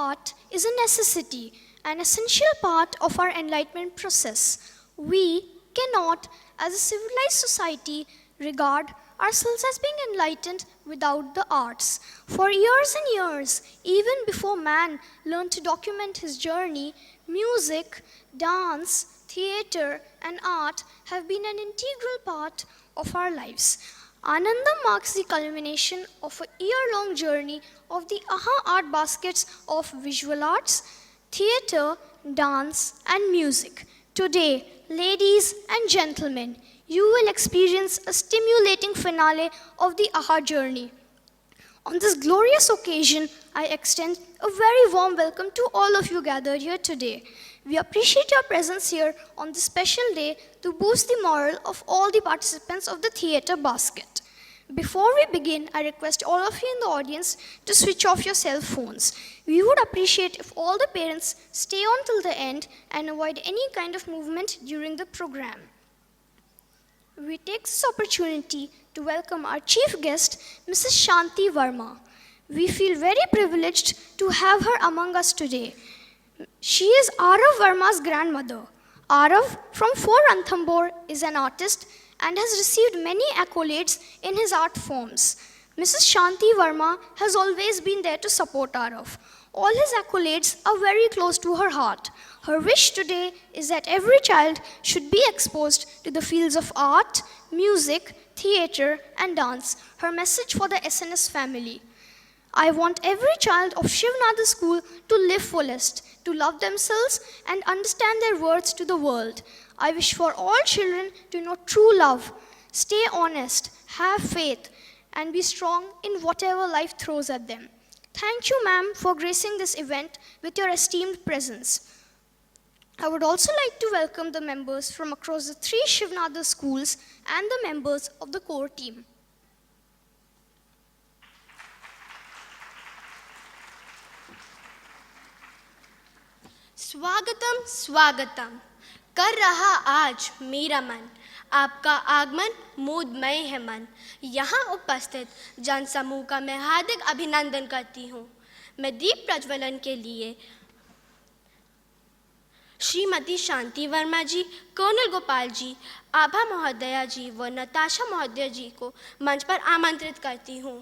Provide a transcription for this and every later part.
art is a necessity, an essential part of our enlightenment process. We cannot, as a civilized society, regard ourselves as being enlightened without the arts. For years and years, even before man learned to document his journey, music, dance, theater, and art have been an integral part of our lives. Ananda marks the culmination of a year-long journey of the AHA art baskets of visual arts, theater, dance, and music. Today, ladies and gentlemen, you will experience a stimulating finale of the AHA journey. On this glorious occasion, I extend a very warm welcome to all of you gathered here today. We appreciate your presence here on this special day to boost the morale of all the participants of the theater basket. Before we begin, I request all of you in the audience to switch off your cell phones. We would appreciate if all the parents stay on till the end and avoid any kind of movement during the program. We take this opportunity to welcome our chief guest, Mrs. Shanti Verma. We feel very privileged to have her among us today. She is Arav Verma's grandmother. Arav from Fort Ranthambore is an artist and has received many accolades in his art forms. Mrs. Shanti Verma has always been there to support Arav. All his accolades are very close to her heart. Her wish today is that every child should be exposed to the fields of art, music, theater, and dance. Her message for the SNS family: I want every child of Shivnada school to live fullest, to love themselves and understand their worth to the world. I wish for all children to know true love, stay honest, have faith, and be strong in whatever life throws at them. Thank you, ma'am, for gracing this event with your esteemed presence. I would also like to welcome the members from across the 3 Shivnada schools and the members of the core team. स्वागतम स्वागतम कर रहा आज मेरा मन, आपका आगमन मोदमय है मन। यहाँ उपस्थित जन समूह का मैं हार्दिक अभिनंदन करती हूँ। मैं दीप प्रज्वलन के लिए श्रीमती शांति वर्मा जी, कर्नल गोपाल जी, आभा महोदया जी व नताशा महोदया जी को मंच पर आमंत्रित करती हूँ।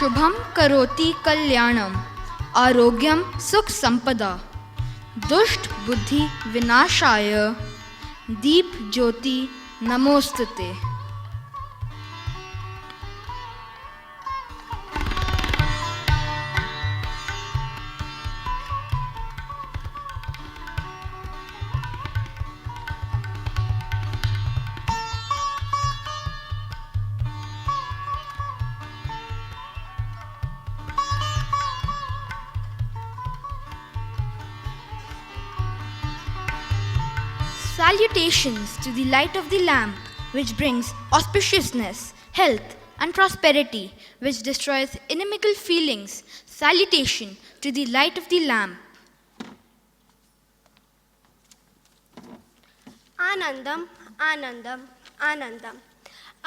शुभम करोति कल्याणम, आरोग्यम सुख संपदा, दुष्ट बुद्धि विनाशाय, दीप ज्योति नमोस्तुते। Salutations to the light of the lamp, which brings auspiciousness, health, and prosperity, which destroys inimical feelings. Salutation to the light of the lamp. आनंदम आनंदम आनंदम।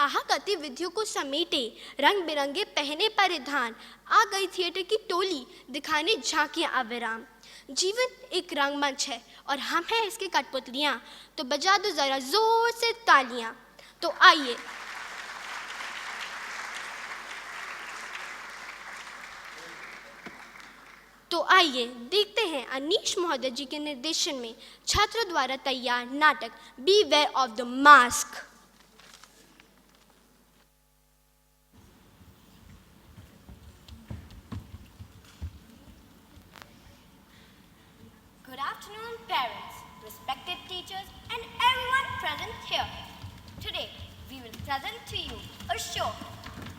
आहा गतिविधियों को समेटे रंग बिरंगे पहने परिधान, आ गई थिएटर की टोली दिखाने झांकियां अविराम। जीवन एक रंगमंच है और हम हैं इसकी कठपुतलियां, तो बजा दो जरा जोर से तालियां। तो आइए देखते हैं अनीश महोदय जी के निर्देशन में छात्रों द्वारा तैयार नाटक beware of the mask. Good afternoon, parents, respected teachers, and everyone present here. Today, we will present to you a show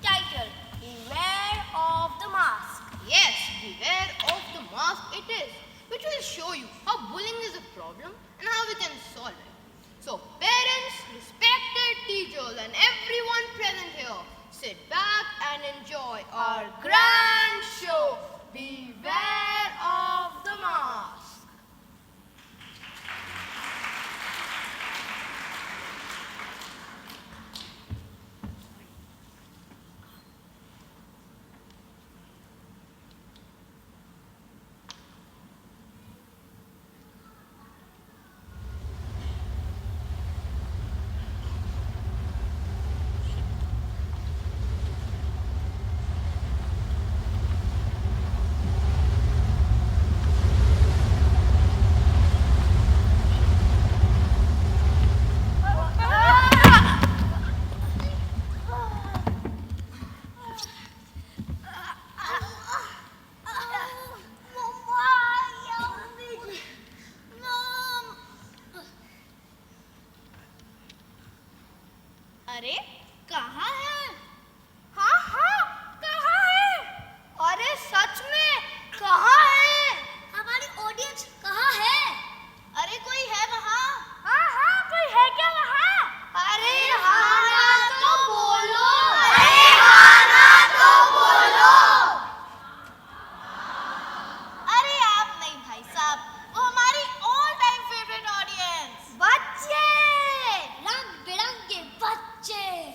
titled Beware of the Mask. Yes, beware of the mask it is, which will show you how bullying is a problem and how we can solve it. So parents, respected teachers and everyone present here, sit back and enjoy our grand show. Beware of the mask. अरे कहाँ है? हाँ हाँ कहाँ है? अरे सच में कहाँ है? हमारी ऑडियंस कहाँ है? अरे कोई है वहाँ? हाँ हाँ कोई है क्या वहाँ? अरे हाँ ना तो बोलो। अरे हाँ ना तो बोलो। अरे आप नहीं भाई साहब, वो हमारी ऑल टाइम फेवरेट ऑडियंस। बच्चे, रंग बिरंगे बच्चे।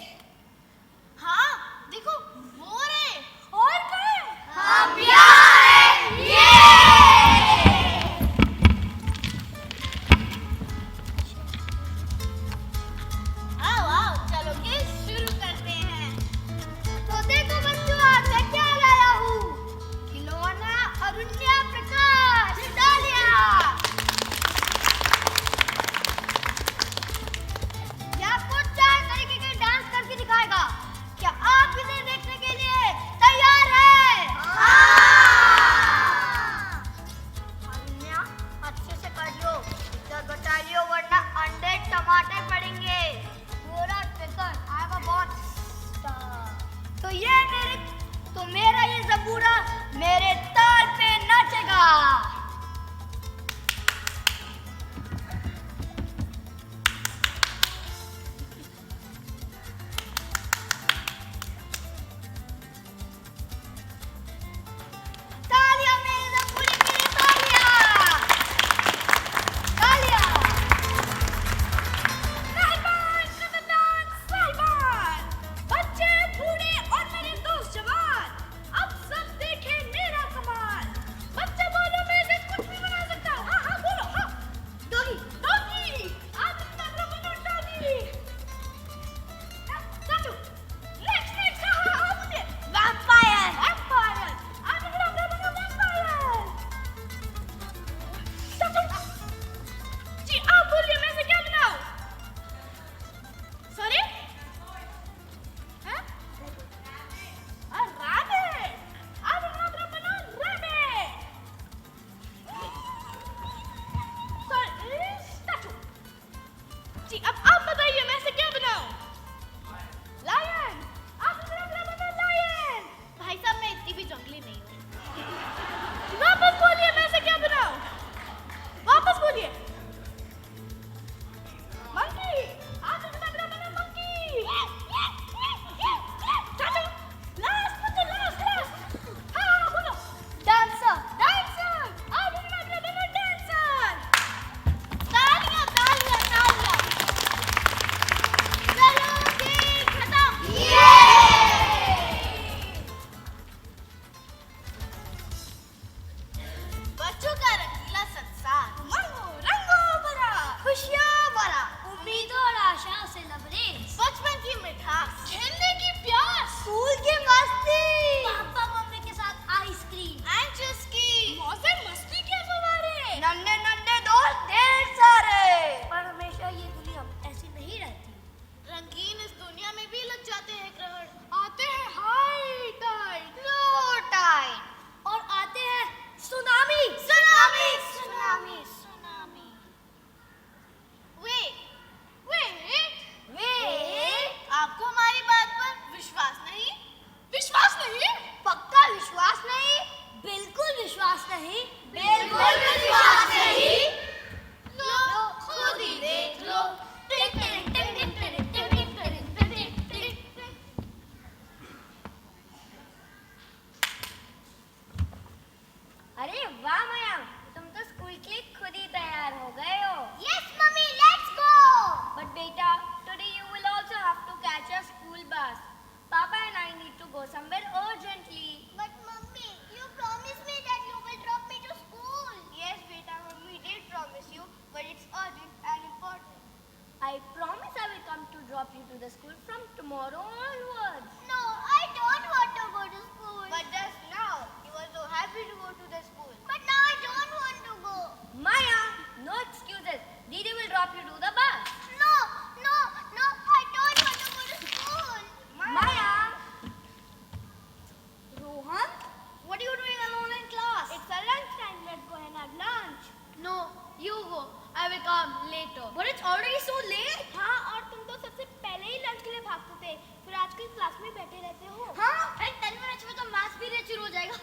will come later. But it's already so late. हाँ, और तुम तो सबसे पहले ही लंच के लिए भागते थे, फिर आजकल क्लास में बैठे रहते हो। हाँ, and 10 minutes में तो मैथ्स भी शुरू हो जाएगा.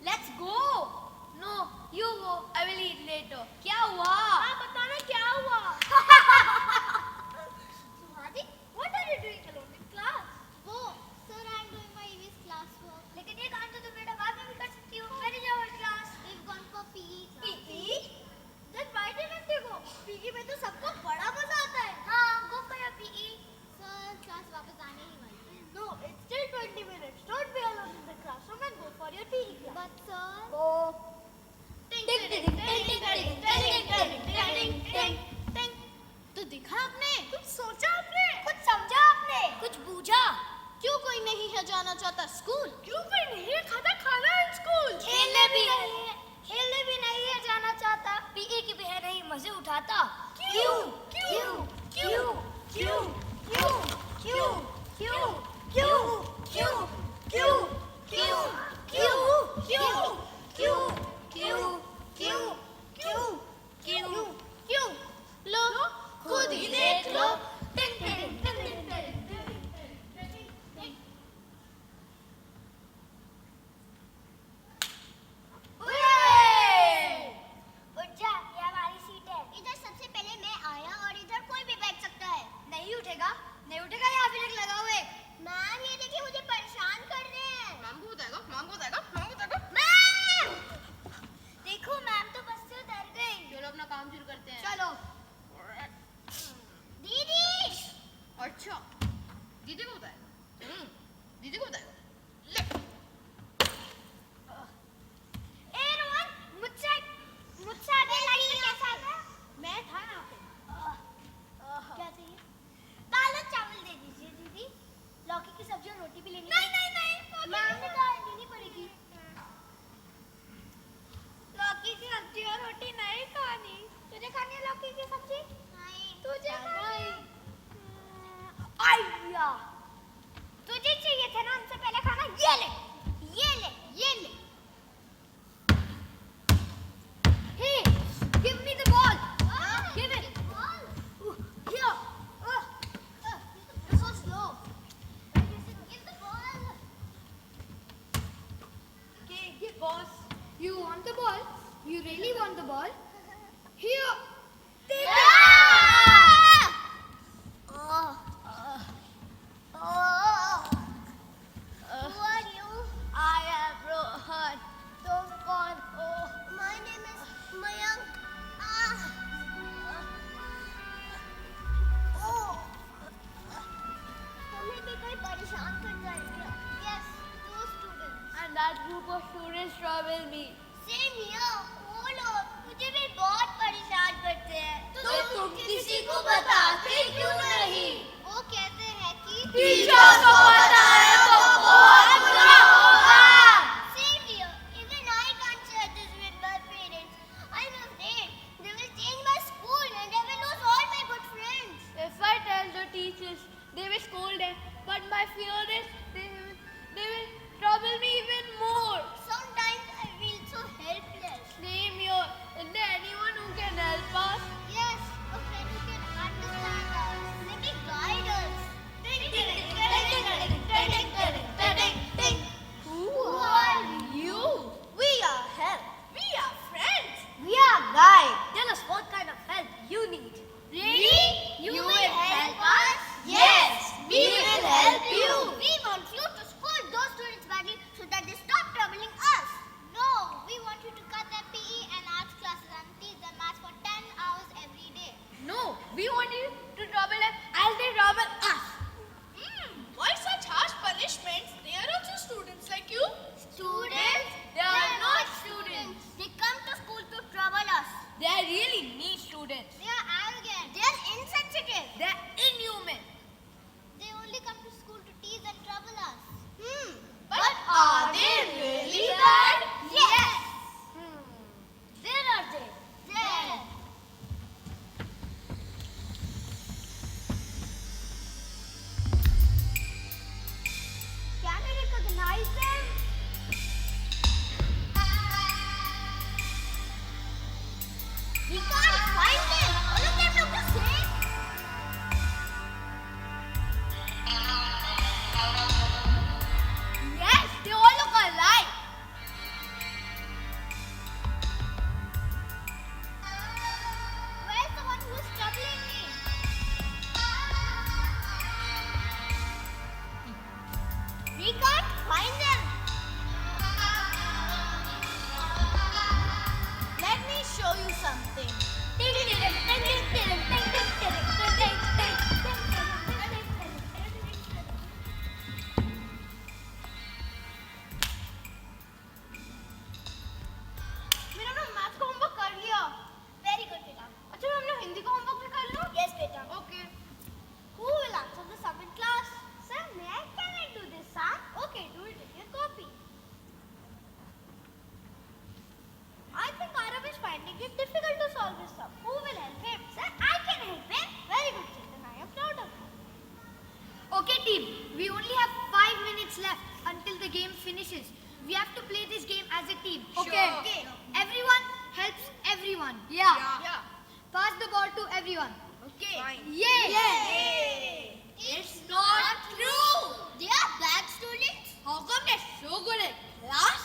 Let's go. No, you go. I will eat later. क्या हुआ? हाँ, बताना क्या हुआ? सुहादी, what are you doing alone in class? वो, sir, I'm doing my EVS class work. लेकिन ये काम तो तुम बेटा बाद में भी कर सकती हो. When is your class? We've gone for PE. PE? Then why didn't you go? PE में तो सबको बड़ा मजा आता है. हाँ, go for your PE. Sir, class वापस आने ही वाली है. No, it's still 20 minutes. Don't be alone in the classroom and go for your PE class. But sir, Go. Ting ting ting ting ting ting ting ting ting ting ting. तो दिखा आपने? कुछ सोचा आपने? कुछ समझा आपने? कुछ बूझा? क्यों कोई नहीं है जाना चाहता स्कूल? क्यों कोई नहीं है खाता खाना है स्कूल? खेलने भी नहीं है जाना चाहता. पीए की भी है नहीं मजे उठाता. क्यों? क्यों? क्यों? क्यों? क्यों? क्यों? क्यों? क्यों? क्यों? क्यों? क्यों? क्यों? क्यों? क्यों? क्यों? क्यों? क्यों? क्यों? क्यों? लो, खुद ही देख लो. टिंग टिंग टिंग टिंग टिंग टिंग. उठ जा, ये हमारी सीट है. इधर सबसे पहले मैं आया और इधर कोई भी बैठ सकता है. नहीं उठेगा यहाँ फिर लगा हुए. मैम, ये देखिए मुझे परेशान कर रहे हैं. मैम को बताएगा, मैम को बताएगा, मैम को बताएगा. मैम! देखो मैम तो बस से उतर गई. चलो अपना काम शुरू करते हैं. चलो. दीदी! अच्छा, दीदी को बताएगा. दीदी को बताएगा. ले. ए रोहन, मुझसे आगे लगी कैसा था? मैं था यहाँ पे. क्या चाहिए? दाल और चावल दे दीजिए दीदी. लौकी की सब्जी और रोटी भी लेनी. नहीं. मैम ने कहा लेनी पड़ेगी. लौकी की सब्जी और रोटी नहीं खानी. तुझे खानी है लौकी की सब्जी? नहीं. तुझे खानी? आइडिया. तुझे चाहिए था ना हमसे पहले खाना. ये ले. Hey, give me the ball. Give it. Here. You're so slow. Give the ball. Okay, boss. You want the ball? You really want the ball? Here. Take it. Who are you? I am Rohan. तुम कौन हो? My name is Mayank. हमें भी कोई परेशान करता है क्या? Yes, two students. And that group of students trouble me. Same here. वो लोग मुझे भी बहुत परेशान करते हैं. तो तुम किसी को बताते क्यों नहीं? वो कहते हैं कि टीचर को बताए तो बहुत बुरा होगा. Same here. Even I can't share this with my parents. I'm afraid they will change my school and I will lose all my good friends. If I tell the teachers, they will scold them. But my fear is they will trouble me even more. Sometimes I feel so helpless. Same here. Is there anyone who can help us? Yes, a friend who can understand us. Maybe guide us. Who are you? We are help. We are friends. We are guide. Tell us what kind of help you need. Really? You will help us? Yes, we will help you. We want you to scold those students badly so that they stop troubling us. No, we want you to cut their PE and arts classes and teach them maths for 10 hours every day. No, we want you to trouble them as they trouble us. Why such harsh punishments? They are also students like you. Students? They are not students. They come to school to trouble us. They are really mean students. They are arrogant. They are insensitive. They are inhuman. They only come to school to tease and trouble us. But are they really bad? Yes. Where are they? There. Can I recognize them? We can't find them. always some. Who will help him? Sir, I can help him. Very good, Chetan. I am proud of you. Okay, team. We only have 5 minutes left until the game finishes. We have to play this game as a team. Okay. Okay. Everyone helps everyone. Yeah. Pass the ball to everyone. Okay. Yay! It's not true. They are bad students. How come they're so good at class?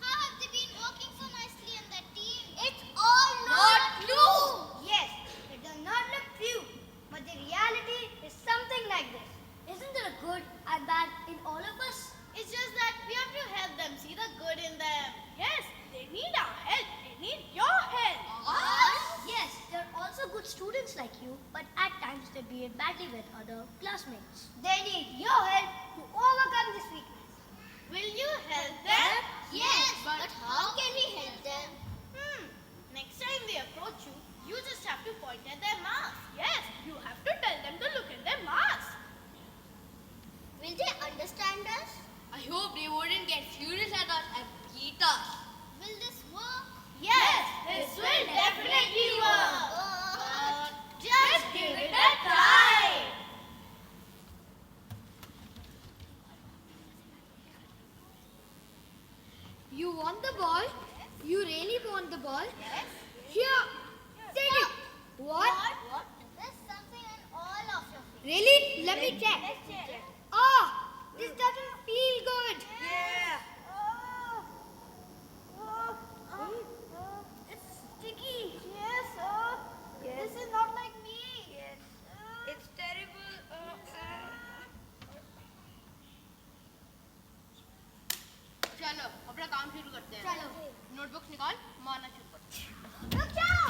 How have they been working so nicely on that team? It's all not true. Yes, it does not look true. But the reality is something like this. Isn't there a good and bad in all of us? It's just that we have to help them see the good in them. Yes, they need our help. They need your help. Us? Yes, they're also good students like you, but at times they behave badly with other classmates. They need your help to overcome this weakness. Will you help them? Yes, but how can we help them? Next time they approach you, you just have to point at their mask. Yes, you have to tell them to look at their mask. Will they understand us? I hope they wouldn't get furious at us and beat us. Will this work? Yes, this will definitely work. Just give it a try. You want the ball? You really want the ball? Yes. Here. Take it. What? There's something in all of your face. Really? Let me check. Let's check. Ah! This doesn't feel good. Yeah. It's sticky. Yes, This is not like me. Yes. It's terrible. चलो अपना काम शुरू करते हैं चलो। Notebooks निकाल मारना शुरू करते हैं रुक जाओ।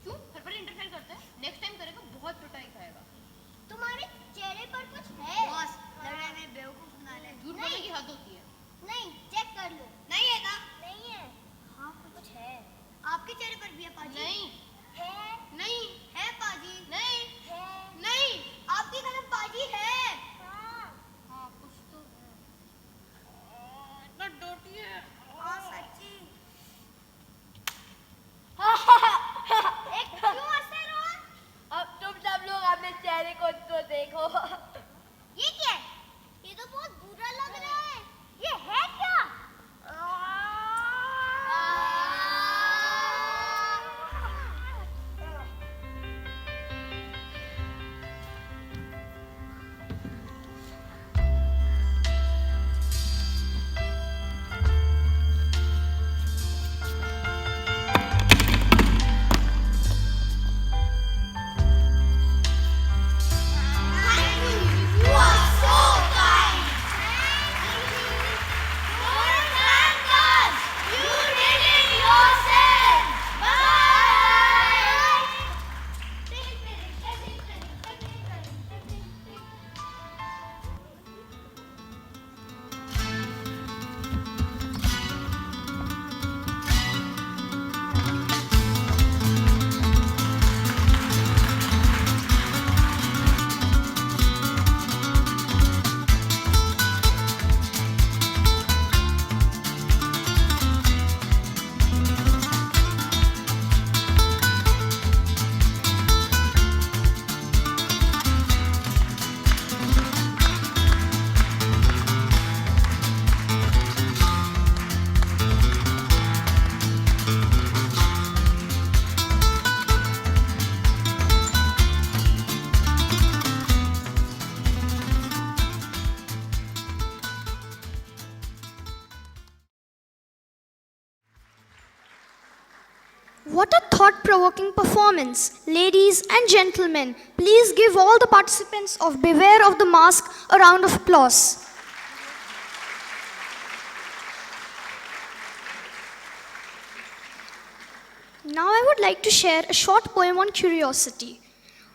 क्यों हर बार इंटरफेयर करते हैं नेक्स्ट टाइम करेगा बहुत पिटाई खाएगा तुम्हारे चेहरे पर कुछ है। बॉस, लड़ाई में बेवकूफ बना ले। झूठ बोलने की हद होती है नहीं, चेक कर लो। नहीं है ना? नहीं है। हाँ, कुछ है। आपके चेहरे पर भी है पाजी? नहीं है। नहीं है पाजी? नहीं है। नहीं आपकी कलम पाजी है। हाँ। हाँ कुछ तो इतना डोटी है हाँ सच्ची। एक क्यों हंसे रोहन? अब तुम सब लोग अपने चेहरे को तो देखो ये क्या है? ये तो बहुत बुरा लग रहा है। ये है क्या? You are so kind. Don't thank us. You did it yourself. Bye. What a thought-provoking performance. Ladies and gentlemen, please give all the participants of Beware of the Mask a round of applause. Now I would like to share a short poem on curiosity.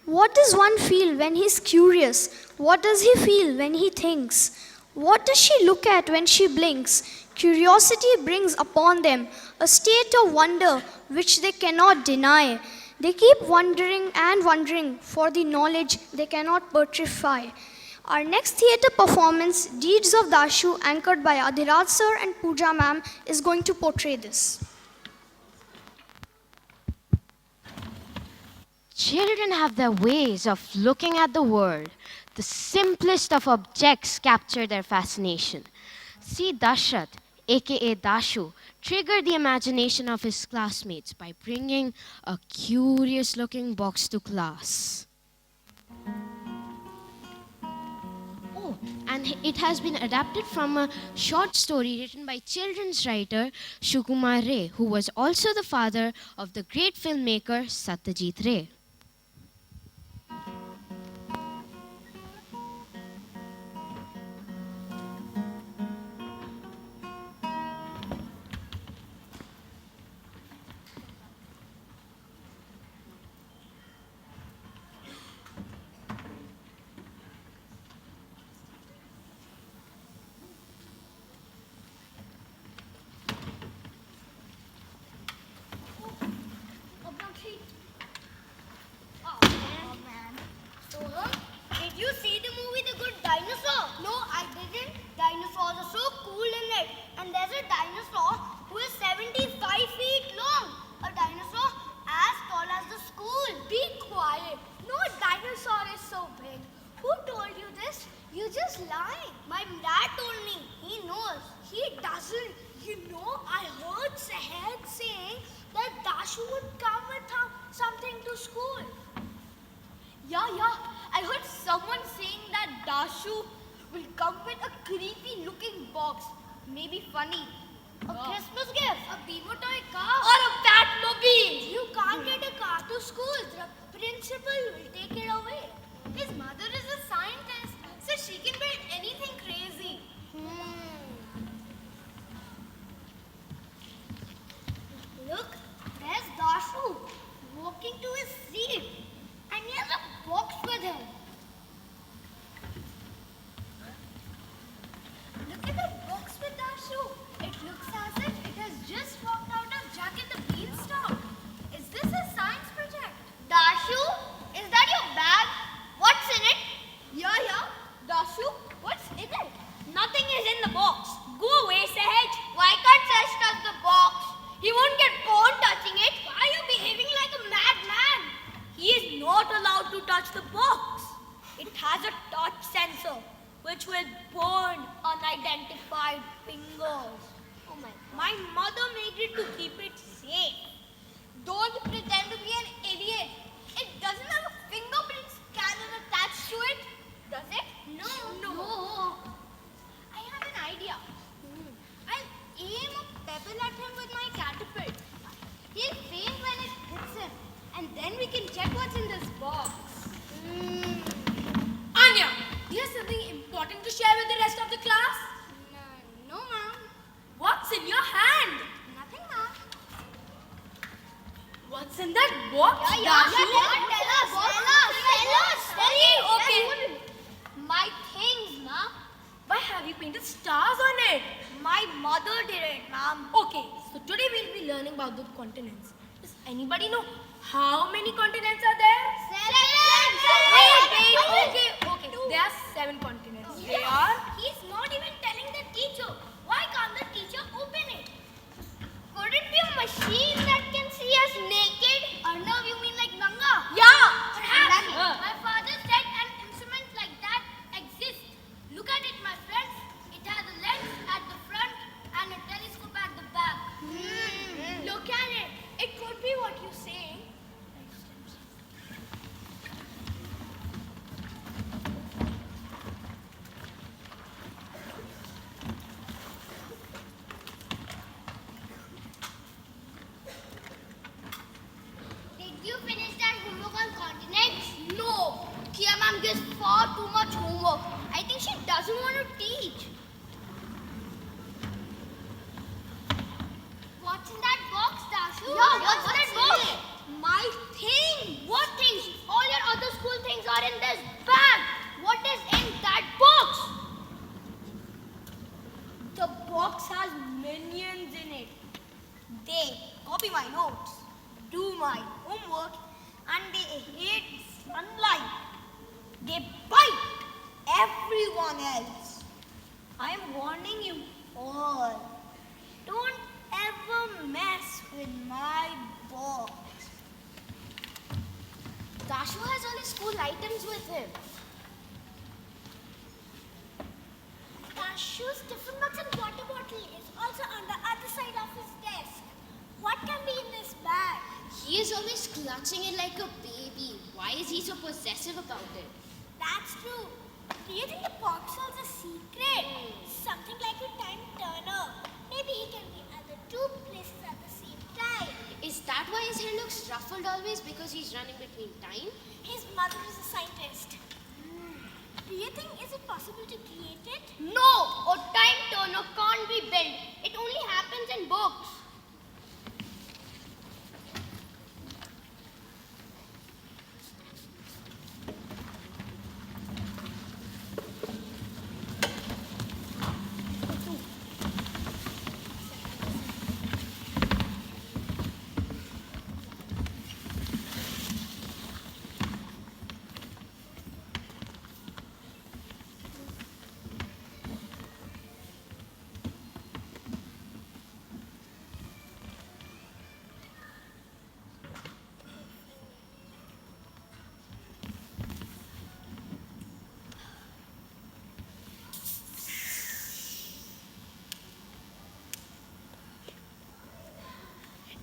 What does one feel when he's curious? What does he feel when he thinks? What does she look at when she blinks? Curiosity brings upon them a state of wonder which they cannot deny. They keep wondering and wondering for the knowledge they cannot petrify. Our next theatre performance, Deeds of Dashu, anchored by Adhiraj sir and Pooja ma'am, is going to portray this. Children have their ways of looking at the world. The simplest of objects capture their fascination. See Dashrath, aka Dashu, trigger the imagination of his classmates by bringing a curious looking box to class. Oh, and it has been adapted from a short story written by children's writer Shukumar Ray, who was also the father of the great filmmaker Satyajit Ray. Soham, did you see the movie The Good Dinosaur? No, I didn't. Dinosaurs are so cool in it. And there's a dinosaur who is 75 feet long. A dinosaur as tall as the school. Be quiet. No dinosaur is so big. Who told you this? You just lying. My dad told me. He knows. He doesn't. You know, I heard Sehed saying that Dashu would come with something to school. Yeah, I heard someone saying that Dashu will come with a creepy looking box. Maybe funny. A Christmas gift, a Beamer toy car, Or a Batmobile. you can't get a car to school. The principal will take it away. His mother is a scientist, so she can build anything crazy. Look, there's Dashu walking to his seat, and he has a box with him. Look at that box with Dashu. It looks as if it has just walked out of Jack and the Beanstalk. Is this a science project? Dashu, is that your bag? What's in it? Yeah. Dashu, what's in it? Nothing is in the box. Go away, Sahaj. Why can't Sahaj touch the box? He won't get born touching it. Why are you behaving like a madman? He is not allowed to touch the box. It has a touch sensor which will burn unidentified fingers. Oh my mother made it to keep it safe. Don't pretend to be an idiot. It doesn't have a fingerprint scanner attached to it, does it? No. I have an idea. I'll aim a pebble at him with my catapult. He'll faint when it hits him, and then we can check what's in this box. Anya, do you have something important to share with the rest of the class? No, ma'am. What's in your hand? Nothing, ma'am. What's in that box? Tell us. Okay. My things, ma'am. Why have you painted stars on it? My mother did it, ma'am. Okay, so today we'll be learning about the continents. Does anybody know how many continents are there? Wait. Okay. There are 7 continents. They are? He's not even telling the teacher. Why can't the teacher open it? Could it be a machine that can see us naked? Arnav, you mean like Ganga? Yeah. Perhaps. My father said an instrument like that exists. Look at it, my friends. It has a lens at the front and a telescope at the back. Look at it. It could be what you're saying. Did you finish that homework on continents? No. Kia ma'am gives far too much homework. I think she doesn't want to teach. What's in that box, Dashu? Yeah, what's what's that in box? it? My thing. What things? All your other school things are in this bag. What is in that box? The box has minions in it. They copy my notes, do my homework, and they hate sunlight. They bite everyone else. I'm warning you all. Don't ever mess with my box. Dashu has all his school items with him. Dashu's tiffin box and water bottle is also on the other side of his desk. What can be in this bag? He is always clutching it like a baby. Why is he so possessive about it? That's true. Do you think the box holds a secret? Something like a time turner. Maybe he can be at the two places at the same time. Is that why his hair looks ruffled always? Because he's running between time? His mother is a scientist. Do you think is it possible to create it? No, a time turner can't be built. It only happens in books.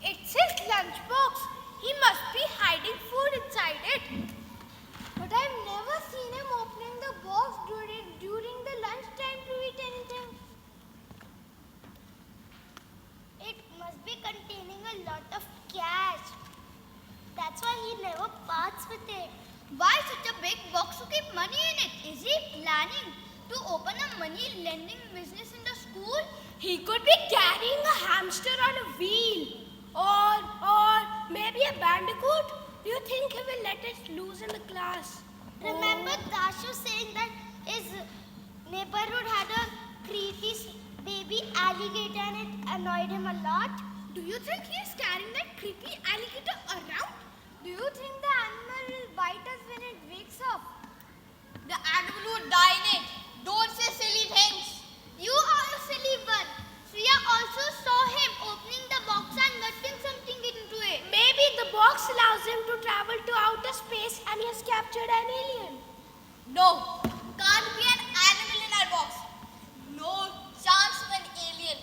It's his lunchbox. He must be hiding food inside it. But I've never seen him opening the box during the lunchtime to eat anything. It must be containing a lot of cash. That's why he never parts with it. Why such a big box to keep money in it? Is he planning to open a money lending business in the school? He could be carrying a hamster on a wheel. Or maybe a bandicoot. Do you think he will let it loose in the class? Remember Dashu saying that his neighborhood had a creepy baby alligator and it annoyed him a lot? Do you think he is carrying that creepy alligator around? Do you think the animal will bite us when it wakes up? The animal would die in it. Don't say silly things. You are a silly one. Priya also saw him opening the box and letting something into it. Maybe the box allows him to travel to outer space and he has captured an alien. No, can't be an animal in our box. No chance of an alien.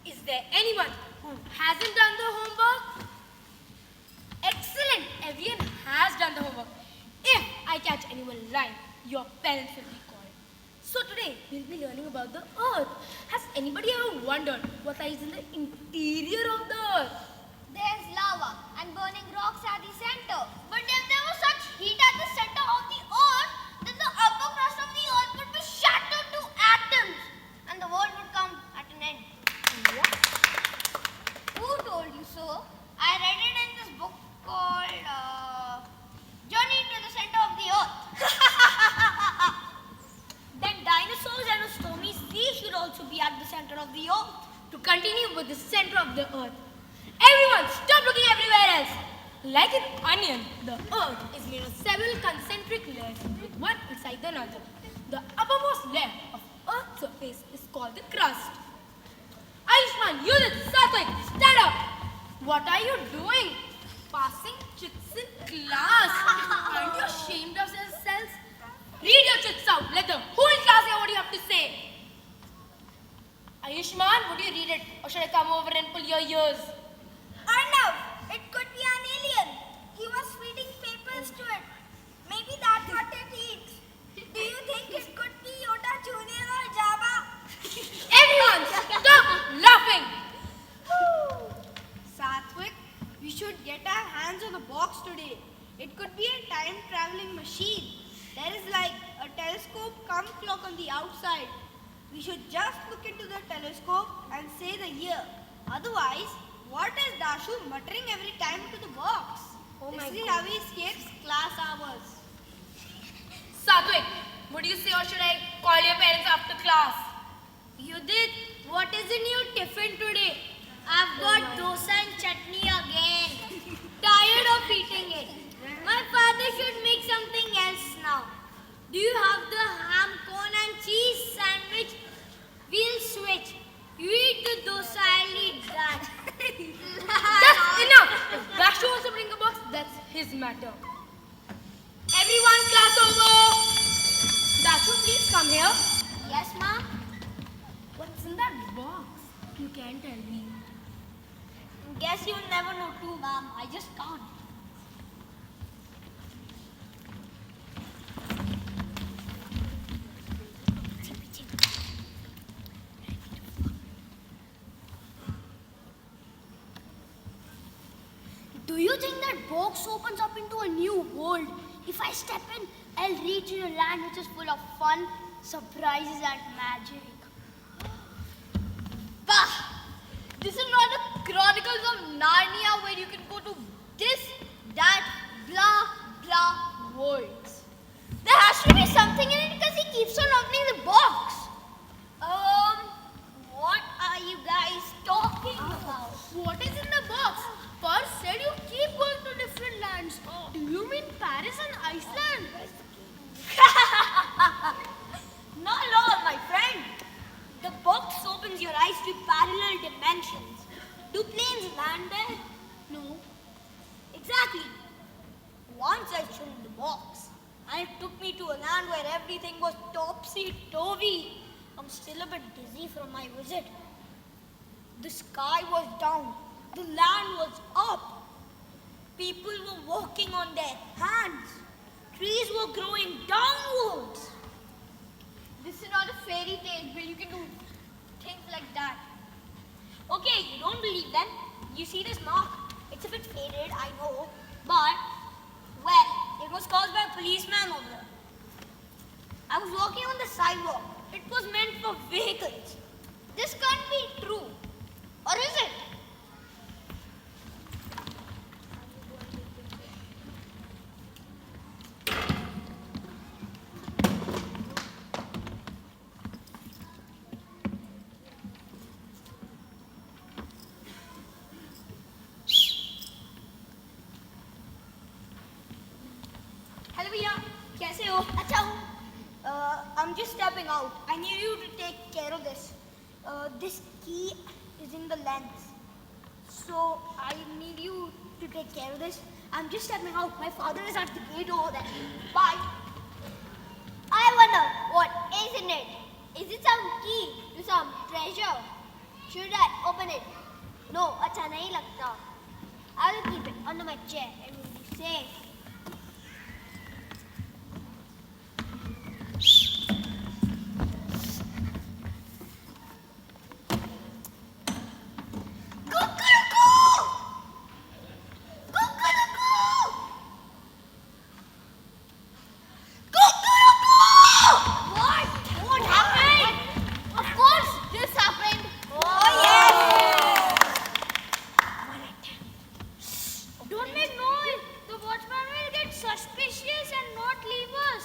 Is there anyone who hasn't done the homework? Excellent! Everyone has done the homework. If I catch anyone lying, your parents will be called. So today, we'll be learning about the earth. Has anybody ever wondered what lies in the interior of the earth? There's lava and burning rocks at the center. But if there was such heat at the center of the earth, then the upper crust of the earth would be shattered to atoms and the world would come at an end. Who told you so? I read it in this book called Journey to the Center of the Earth. Then dinosaurs and a stormy sea should also be at the center of the earth. To continue with the center of the earth, everyone stop looking everywhere else. Like an onion, the earth is made of several concentric layers with one inside the another. The uppermost layer of earth's surface is called the crust. Ayushman, Judith, Satvik, stand up. What are you doing? Passing chits in class. Aren't you ashamed of yourselves? Read your chits out. Let the whole class hear what you have to say. Ayushman, would you read it? Or should I come over and pull your ears? Arnav, it could be an alien. He was feeding papers to it. Maybe that's what it eats. Do you think it could be Yoda Junior or Java? Everyone, stop laughing. Satvik, we should get our hands on the box today. It could be a time-traveling machine. There is like a telescope cum clock on the outside. We should just look into the telescope and say the year. Otherwise, what is Dashu muttering every time to the box? This is how he escapes class hours. Satvik, would you say or should I call your parents after class? Judith, what is in your tiffin today? I've got dosa and chutney Do you have the ham, cone and cheese sandwich? We'll switch. You eat the dosa, I'll eat that. That's enough! If Bashu wants to bring a box, that's his matter. Everyone class over! Bashu, please come here. Yes, ma'am? What's in that box? You can't tell me. Guess you'll never know too, ma'am. I just can't. Do you think that box opens up into a new world? If I step in, I'll reach a land which is full of fun, surprises and magic. Bah! This is not the Chronicles of Narnia where you can go to this, that, blah, blah worlds. There has to be something in it because he keeps on opening the box. What are you guys talking about? What is in the box? Pars said you keep going to different lands. Do you mean Paris and Iceland? Not at all, my friend. The box opens your eyes to parallel dimensions. Do planes land there? No. Exactly. Once I showed the box, and it took me to a land where everything was topsy-turvy. I'm still a bit dizzy from my visit. The sky was down. The land was up. People were walking on their hands. Trees were growing downwards. This is not a fairy tale where you can do things like that. Okay, you don't believe them. You see this mark? It's a bit faded, I know. But, well, it was caused by a policeman over there. I was walking on the sidewalk. It was meant for vehicles. This can't be true. Or is it? Hello, भैया. कैसे हो? अच्छा हूँ. I'm just stepping out. I need you to take care of this. This key is in the lens. So I need you to take care of this. I'm just stepping out. My father is at the gate over there. Bye. I wonder what is in it. Is it some key to some treasure? Should I open it? No, अच्छा नहीं लगता. I will keep it under my chair and will be safe. What happened? Of course, this happened. Oh yes! Don't make noise. The watchman will get suspicious and not leave us.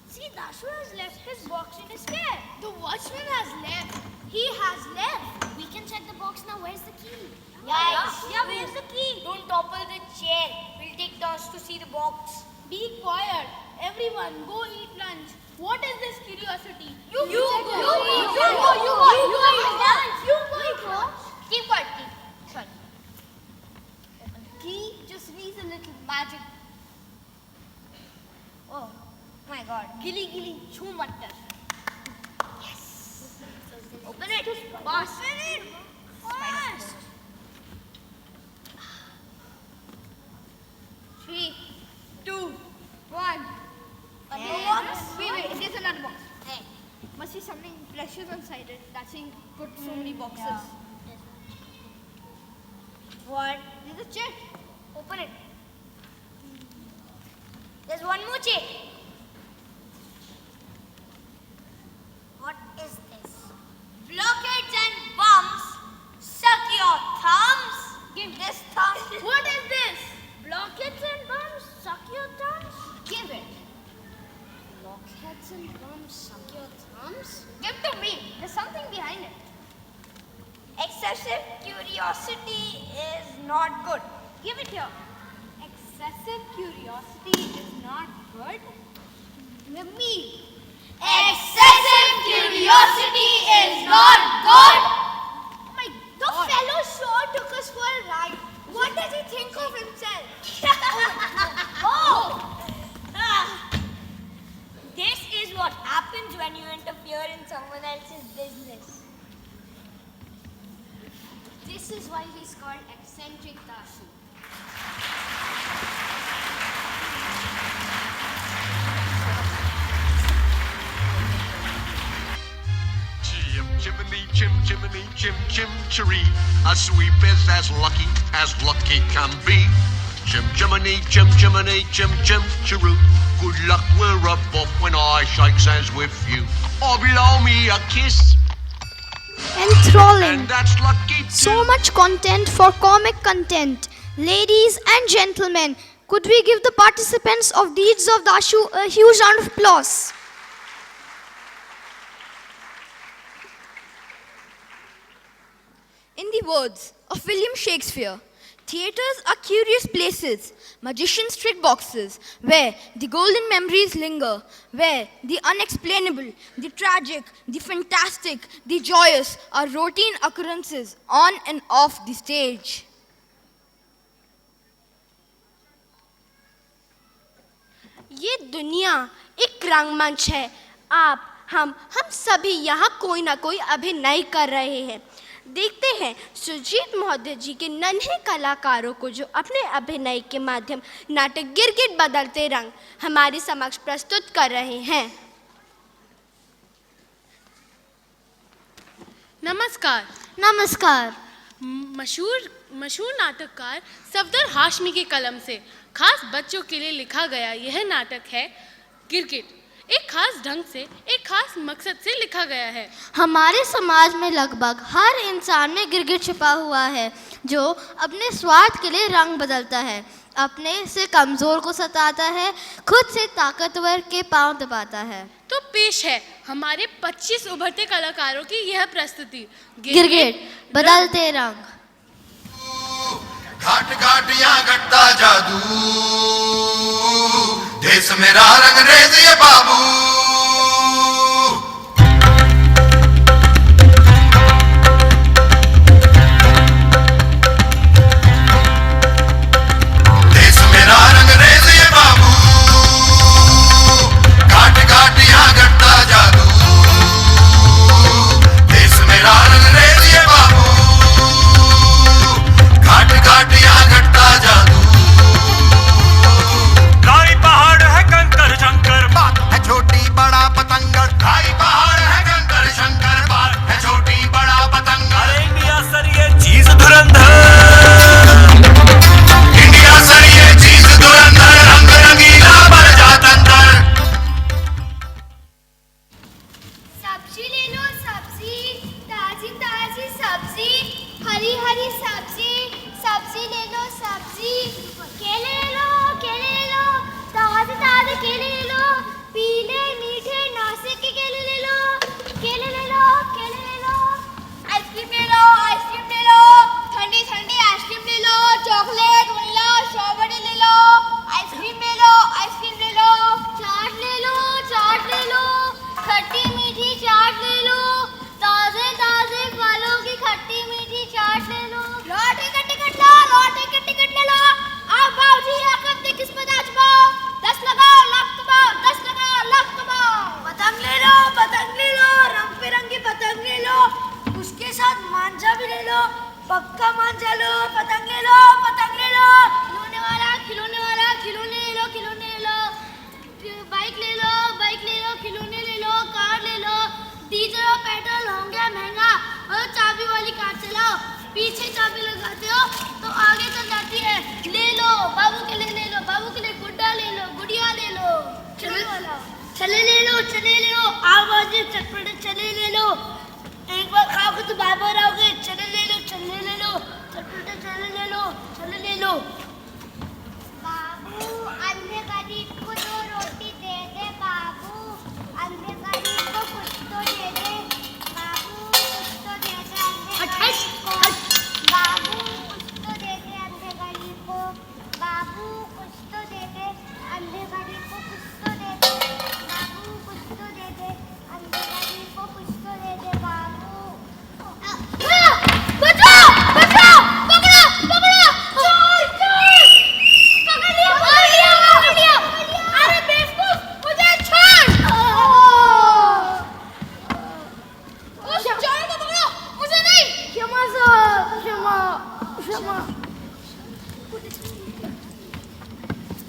See, Dashu has left his box in his care. The watchman has left. He has left. We can check the box now. Where's the key? Yeah, where's the key? Don't topple the chair. We'll take turns to see the box. Be quiet. Everyone, go eat lunch. What is this curiosity? You You check go. it. You go. Keep quiet. Sorry. Key just needs a little magic. Oh my God. Gilly gilly choo mattar. Open it. Fast. Fast. 3, 2, 1. Wait, there's another box. Hey. Must be something precious inside it. That's why you put so many boxes. What? There's a check. Open it. There's one more check. What is this? Blockheads and bums. Suck your thumbs. Give this thumb. What is this? Blockheads and bums. Suck your thumbs. Give it. Blockheads and bums. Suck your thumbs. Give to me. There's something behind it. Excessive curiosity is not good. Give it here. Excessive curiosity is not good. with me. Excessive curiosity is not good. The fellow sure took us for a ride. What does he think of himself? This is what happens when you interfere in someone else's business. This is why he's called eccentric Dashu. Chim chimney, chim chimney, chim chim chiree. A sweep is as lucky can be. Chim chimney, chim chimney, chim chim chiroo. Good luck, we're above when I shake hands with you. Or blow me a kiss, Enthralling. and that's lucky too. So much content for comic content. Ladies and gentlemen, could we give the participants of Deeds of Dashu a huge round of applause? In the words of William Shakespeare, theatres are curious places, magicians' trick boxes, where the golden memories linger, where the unexplainable, the tragic, the fantastic, the joyous are routine occurrences on and off the stage. ये दुनिया एक रंगमंच है। आप हम सभी यहाँ कोई ना कोई अभिनय कर रहे हैं। देखते हैं सुजीत महोदय जी के नन्हे कलाकारों को जो अपने अभिनय के माध्यम नाटक गिरगिट बदलते रंग हमारे समक्ष प्रस्तुत कर रहे हैं। नमस्कार। नमस्कार। मशहूर नाटककार सफदर हाशमी की कलम से खास बच्चों के लिए लिखा गया यह नाटक है गिरगिट। एक खास ढंग से, एक खास मकसद से लिखा गया है। हमारे समाज में लगभग हर इंसान में गिरगिट छिपा हुआ है जो अपने स्वार्थ के लिए रंग बदलता है, अपने से कमजोर को सताता है, खुद से ताकतवर के पांव दबाता है। तो पेश है हमारे 25 उभरते कलाकारों की यह प्रस्तुति गिरगिट बदलते रंग। घाट घाट यहाँ घटता जादू, देश मेरा रंगरेज ये बाबू। देश मेरा रंगरेज ये बाबू, घाट घाट यहाँ घटता जादू, देश मेरा रंगरेज ये बाबू, घाट घाट यहाँ घटता जादू। खाई पहाड़ है कंकर शंकर, बात है छोटी बड़ा पतंगर। खाई पहाड़ है कंकर शंकर, बात है छोटी बड़ा पतंगर। इंडिया सर ये चीज धुरंधर, इंडिया सर ये चीज धुरंधर, रंग रंगीला भर जाता अंदर। सब्जी ले लो सब्जी, ताजी ताजी सब्जी, हरी हरी सब्जी, सब्जी ले लो सब्जी। केले ले लो, ताजे ताजे केले ले लो, पीले मीठे नासिक के केले ले लो, केले ले लो, केले ले लो। आइसक्रीम ले लो, आइसक्रीम ले लो, ठंडी ठंडी आइसक्रीम ले लो, चॉकलेट वनीला स्ट्रॉबेरी ले लो, आइसक्रीम ले लो, आइसक्रीम ले लो। चाट ले लो, चाट ले लो, खट्टी मीठी चाट ले लो, ताजे ताजे फलों की खट्टी मीठी चाट ले लो। लौटे का टिकट लो, लौटे का टिकट ले लो। आओ बाबूजी आकर देख किस पर आजमाओ, 10 लगाओ लाख कमाओ, 10 लगाओ लाख कमाओ। पतंग ले लो, रंग बिरंगी पतंग ले लो, उसके साथ मांझा भी ले लो, पक्का मांझा लो। पतंग ले लो, पतंग ले लो। खिलौने वाला खिलौने वाला खिलौने ले लो, खिलौने ले लो। बाइक ले लो, बाइक ले लो, खिलौने ले लो, कार ले लो। डीजल और पेट्रोल होंगे महंगा, और चाबी वाली कार चलाओ, पीछे चाबी लगाते हो तो आगे चल जाती है। ले लो बाबू के लिए, ले लो बाबू के लिए गुड्डा ले लो, गुड़िया ले लो। चले चले ले लो, चले ले लो। आओ बाबूजी चटपटे चले ले लो, एक बार खाओगे तो बार बार आओगे। चले ले लो, चले ले लो, चटपटे चले ले लो, चले ले लो। बाबू अंधे गरीब को 2 रोटी दे दे, बाबू अंधे गरीब को कुछ तो दे दे, बाबू कुछ तो दे दे अंधे गरीब को, बाबू कुछ तो दे दे अंधे गरीब को, बाबू कुछ तो दे दे अंधे गरीब को, कुछ तो दे दे बाबू।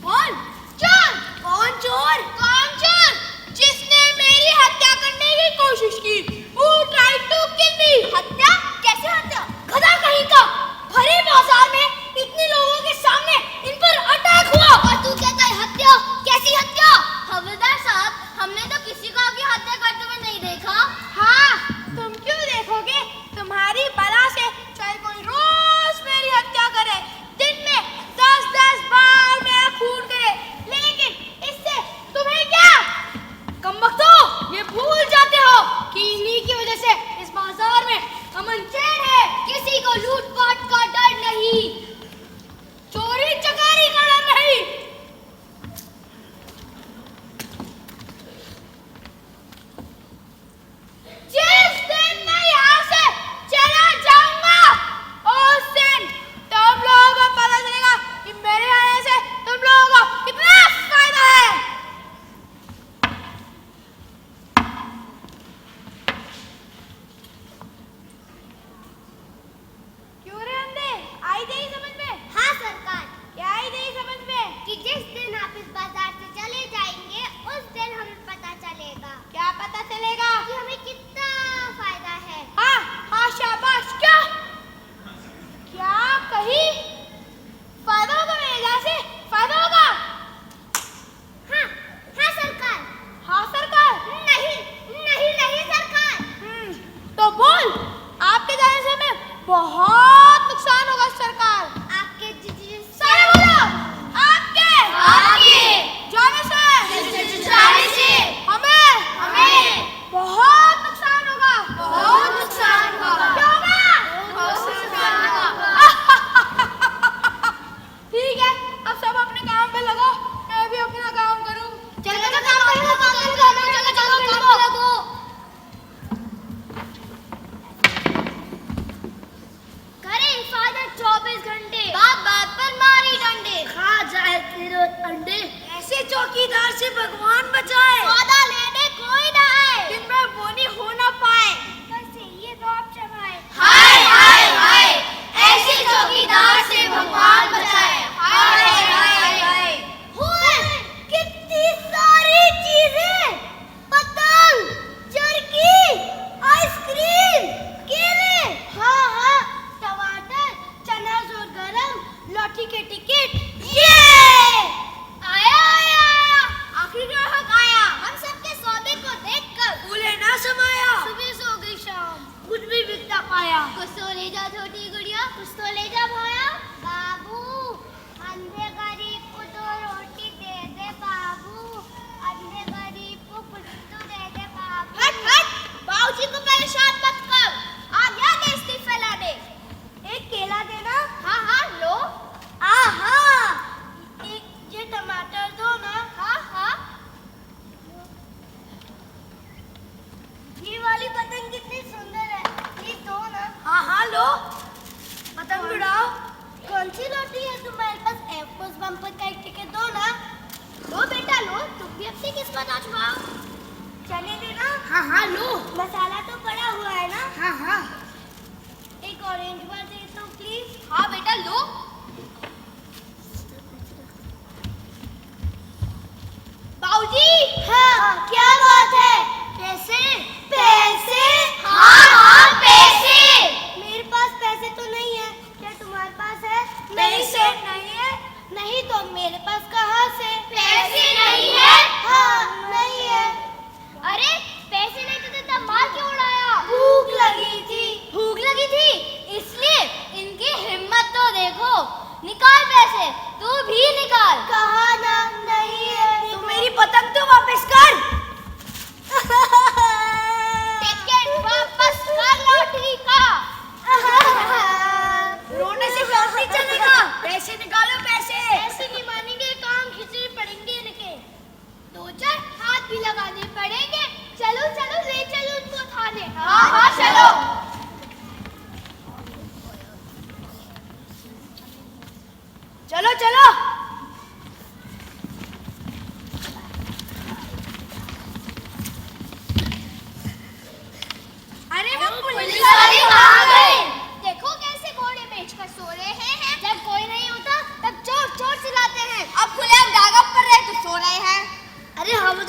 कौन चोर? कौन चोर? कौन चोर? जिसने मेरी हत्या करने की कोशिश की। Who tried to kill me? हत्या? कैसे हत्या? गधा कहीं का। भरे बाजार में इतने लोगों के सामने इन पर अटैक हुआ। और तू कहता है हत्या? कैसी हत्या? हवलदार साहब, हमने तो किसी को आपकी हत्या करते हुए नहीं देखा। हाँ, तुम क्यों देखोगे? तुम्हारी बला से चाहे कोई रोज मेरी हत्या करे, दिन में 10-10 बार मेरा खून करे, लेकिन इससे तुम्हें क्या? कमबख्तो, ये भूल जाते हो कि इन्हीं की वजह से इस बाजार में अमन चैन है। किसी को लूटपाट का डर नहीं, चोरी चकारी का डर नहीं। जिस दिन मैं यहाँ से चला जाऊंगा, उस दिन तुम लोगों को पता चलेगा कि मेरे आने से तुम लोगों को कितना फायदा है। क्यों रे अंधे, आई गई समझ में? हाँ सरकार, क्या आई गई समझ में? कि जिस दिन आप इस बाजार से चले जाएंगे उस दिन हमें पता चलेगा क्या पता चलेगा? कि हमें कितना फायदा है। हाँ हाँ, शाबाश। क्या क्या कही? फायदा होगा मेरे यहाँ से? फायदा होगा? हाँ हाँ सरकार। हाँ सरकार। नहीं नहीं नहीं सरकार। तो बोल, आपके जाने से हमें बहुत नुकसान होगा सरकार। आपके सारे बोलो, आपके जाने से हमें बहुत नुकसान होगा। बहुत नुकसान होगा। क्या होगा? बहुत नुकसान होगा। ठीक है, अब सब अपने काम पे लगो, मैं भी अपना काम करूं। चलो काम करो, चलो काम लगो। करे हिफाजत 24 घंटे। बात बात पर मारी डंडे। खा जाए तेरे अंडे, ऐसे चौकीदार से भगवान बचाए। सौदा लेने कोई ना आए, दिन में बोनी हो ना पाए। बस ये रौब जमाए। हाय हाय हाय, ऐसे चौकीदार से भगवान बचाए। हाय हाय हाय। कितनी सारी चीजें, पतंग, चरखी, आइसक्रीम, केले, हाँ हाँ, टमाटर, चना जोर गरम, लॉटरी के टिकट। ये आया आया आया, आखिरी ग्राहक आया। हम सबके सौदे को देखकर फूले ना समाया, सुबह सो गई शाम। कुछ भी बिकता पाया। कुछ तो ले जा छोटी गुड़िया, कुछ तो ले जा भाया। बाबू, अंधे गरीब को तो रोटी दे दे बाबू, अंधे गरीब को कुछ तो दे दे बाबू। हट हट, बाबूजी को परेशान मत कर, आ गया देस्ती फैलाने। एक केला देना। हाँ हाँ लो। एक ये टमाटर दो ना। हाँ हाँ। ये वाली पतंग कितनी सुंदर है, ये दो ना। हाँ हाँ लो, पतंग उड़ाओ। कौन सी लॉटरी है तुम्हारे पास? एयरफोर्स बम्पर का एक टिकट दो ना। लो बेटा लो, तुम भी अपनी किस्मत आजमाओ। चने देना। हाँ हाँ लो। मसाला तो पड़ा हुआ है ना। हाँ हाँ। एक ऑरेंज बार दे दो प्लीज। हाँ बेटा लो। बाबूजी। हाँ, क्या बात है? पैसे? पैसे? हाँ हाँ पैसे। मेरे पास पैसे तो नहीं है, क्या तुम्हारे पास है? पैसे नहीं है। नहीं तो मेरे पास कहाँ से? पैसे नहीं है? हाँ, नहीं है। अरे पैसे नहीं तो देता, मार क्यों उड़ाया? भूख लगी थी। भूख लगी थी, इसलिए इनकी हिम्मत तो देखो। निकाल पैसे, तू भी निकाल। कहाँ ना, नहीं है। तो मेरी पतंग तो वापस कर। टिकट वापस कर लॉटरी का। रोने से काम नहीं चलेगा, पैसे निकालो पैसे। ऐसे नहीं मानेंगे, काम खींचने पड़ेंगे इनके, 2-4 हाथ भी लगाने पड़ेंगे। चलो चलो ले चलो उनको थाने। हाँ हाँ चलो। चलो चलो। अरे वो पुलिस वाले कहाँ गए? देखो कैसे घोड़े बेचकर सो रहे हैं।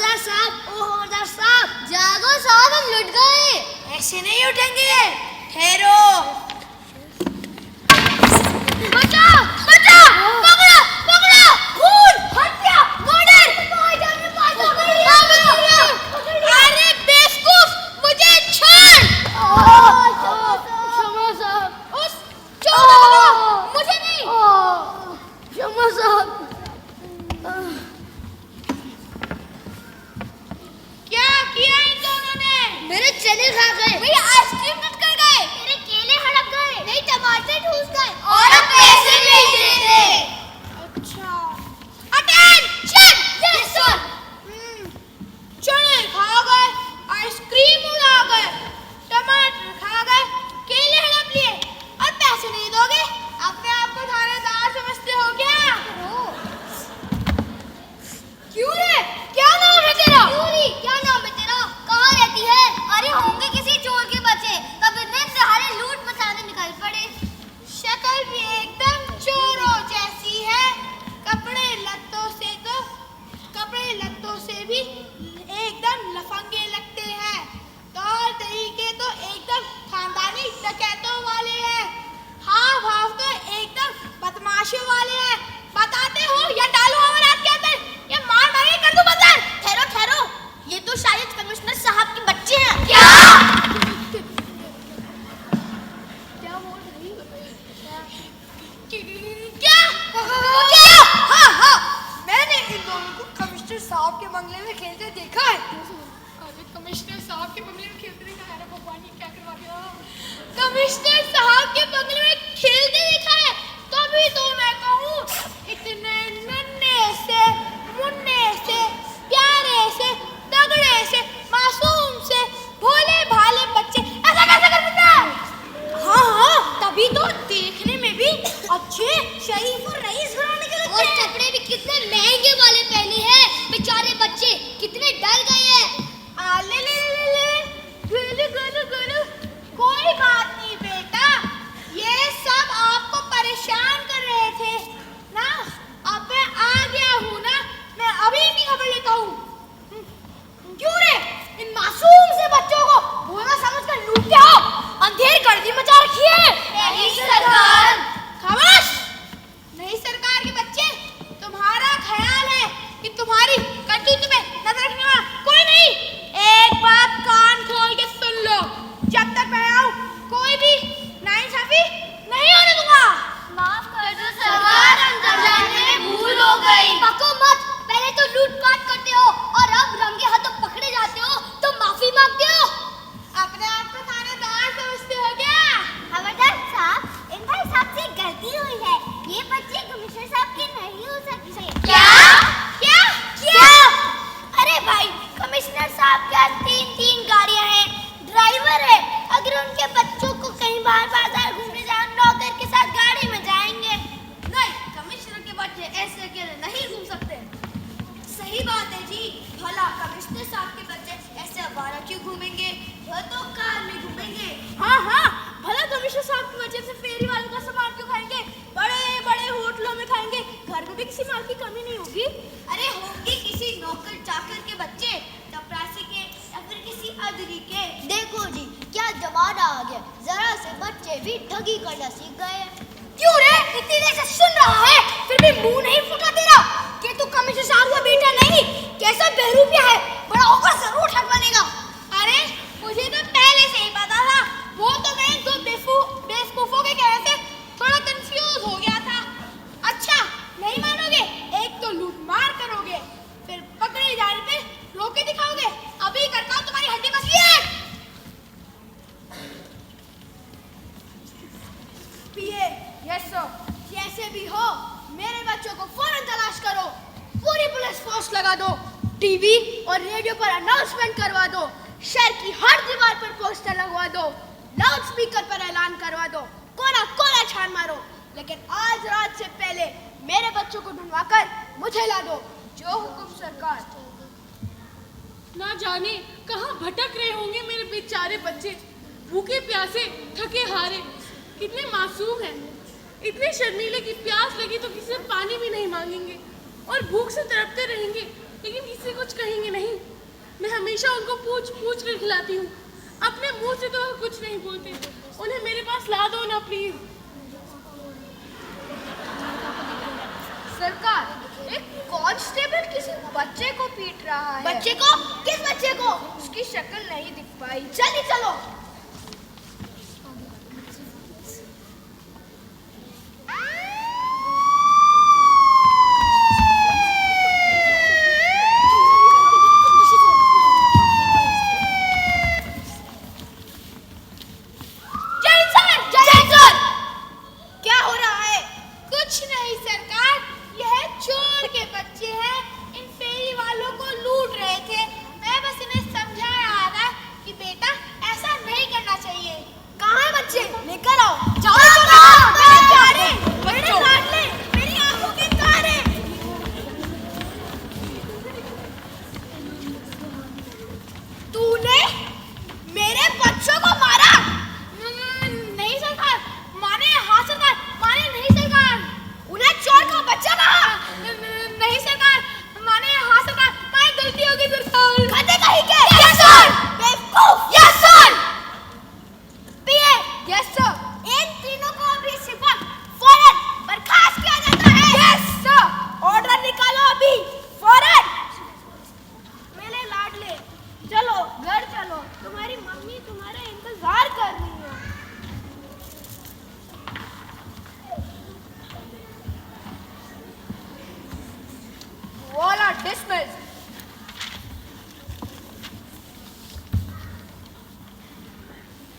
हवलदार साहब, ओ हवलदार साहब, जागो साहब, हम लुट गए। ऐसे नहीं उठेंगे, ठहरो। बचाओ, बचाओ, पकड़ो, पकड़ो, खून, हत्या, मर्डर, अरे बेवकूफ, मुझे छोड़। क्षमा साहब, उस चोर को पकड़ो, मुझे नहीं। क्षमा साहब। क्या किया इन दोनों ने? मेरे चने खा गए, मेरी आइसक्रीम कट कर गए, मेरे केले हड़प गए, नहीं टमाटर ठूस गए और अब पैसे नहीं देते। अच्छा, अटेंशन। Yes sir. चने खा गए, आइसक्रीम उड़ा गए, टमाटर खा गए, केले हड़प लिए और पैसे नहीं दोगे? अपने आप को थानेदार समझते हो क्या? क्यों रे? क्या नाम है तेरा? क्यूरी, क्या नाम है तेरा? कहाँ रहती है? अरे होंगे किसी चोर के बच्चे, तब इतने दहाड़े लूट मचाने निकल पड़े। शक्ल भी एकदम चोरों जैसी है, कपड़े लत्तों से भी एकदम लफंगे लगते हैं, तौर तरीके तो एकदम खानदानी डकैतों वाले हैं, हाव भाव तो एकदम बदमाशों वाले हैं। बताते हो या डालो हमारे के अंदर, या मार मारे कर दूं बंदर। ठहरो ठहरो, ये तो शायद कमिश्नर साहब के बच्चे हैं। क्या हाँ, मैंने इन दोनों को कमिश्नर साहब के बंगले में खेलते देखा है। अरे कमिश्नर साहब के बंगले में खेलते देखा है, भगवान ये क्या करवा दिया। कमिश्नर साहब के बंगले में खेलते देखा है, तभी तो मैं कहूँ इतने नन्हे से, मुन्ने से, प्यारे से, तगड़े से, मासूम से, भोले भाले बच्चे ऐसा कैसे कर सकते हैं? हाँ, तभी तो देखने में भी अच्छे, शरीफ और रईस घराने के लगते हैं। और कपड़े भी कितने महंगे वाले पहने हैं, बेचारे बच्चे कितने डर गए हैं। गुलू, कोई बात नहीं बेटा, ये सब आपको परेशान कर रहे थे ना। अब मैं आ गया हूँ ना, मैं अभी इनकी खबर लेता हूँ। क्यों रे, इन मासूम से बच्चों को भोला समझकर लूटते हो? अंधेर गर्दी मचा रखी है। नहीं सरकार। खामोश। नहीं सरकार के बच्चे, तुम्हारा ख्याल है कि तुम्हारी करतूत में नजर रखने वाला कोई नहीं। एक बात कान खोल के सुन लो, जब तक मैं आऊं कोई भी नाइंसाफी नहीं होने दूंगा। माफ कर दो सरकार, अंदर जाने में भूल हो गई। पको मत, पहले तो लूटपाट करते हो और अब रंगे हाथों पकड़े जाते हो तो माफी मांगते हो। अपने आप को थानेदार समझते हो क्या? हवलदार साहब, इन भाई साहब से गलती हुई है, ये बच्चे कमिश्नर साहब के नहीं हो सकते। क्या? अरे भाई, कमिश्नर साहब के पास 3 गाड़ियां हैं, ड्राइवर है, अगर उनके बच्चों को कहीं बाहर बाजार घूमने जाए, नौकर के साथ गाड़ी में जाएंगे। नहीं, कमिश्नर के बच्चे ऐसे अकेले नहीं घूम सकते। सही बात है जी, भला कमिश्नर साहब के बच्चे ऐसे अवारा क्यों घूमेंगे? वह तो कार में घूमेंगे। हाँ, भला कमिश्नर साहब के बच्चे से फेरी वालों का सामान क्यों खाएंगे? बड़े होटलों में खाएंगे, घर में भी किसी माल की कमी नहीं होगी। अरे होंगे किसी नौकर चाकर के बच्चे, चपरासी के या फिर किसी अदरी के। देखो जी, क्या जमाना आ गया, जरा से बच्चे भी ठगी करना सीख गए। क्यों रे, इतनी देर से सुन रहा है फिर भी मुंह नहीं फुटा तेरा कि तू कमिश्नर साहब का बेटा नहीं, कैसा बेरूपिया है, बड़ा होकर जरूर ठग बनेगा। अरे मुझे तो पहले से ही पता था, वो तो मैं दो बेवकूफों के कहने से थोड़ा कंफ्यूज हो गया था। अच्छा, नहीं मानोगे? एक तो लूट मार करोगे, फिर पकड़े जाने पे रोके दिखाओगे। अभी करता हूँ तुम्हारी हड्डी मसली है। पिए, यस सर। जैसे भी हो, मेरे बच्चों को फौरन तलाश करो, पूरी पुलिस फोर्स लगा दो, टीवी और रेडियो पर अनाउंसमेंट करवा दो, शहर की हर दीवार पर पोस्टर लगवा दो, लाउड स्पीकर पर ऐलान करवा दो, कोना कोना छान मारो, लेकिन आज रात से पहले मेरे बच्चों को ढूंढवा कर मुझे ला दो। जो हुकुम सरकार। ना जाने कहाँ भटक रहे होंगे मेरे बेचारे बच्चे, भूखे प्यासे, थके हारे, कितने मासूम हैं, इतने शर्मीले कि प्यास लगी तो किसी से पानी भी नहीं मांगेंगे और भूख से तड़पते रहेंगे। लेकिन किसी कुछ कहेंगे नहीं। मैं हमेशा उनको पूछ पूछ कर खिलाती हूँ, अपने मुंह से तो वो कुछ नहीं बोलते। उन्हें मेरे पास ला दो ना प्लीज। सरकार, एक कांस्टेबल किसी बच्चे को पीट रहा है। बच्चे को? किस बच्चे को? उसकी शक्ल नहीं दिख पाई। जल्दी चलो।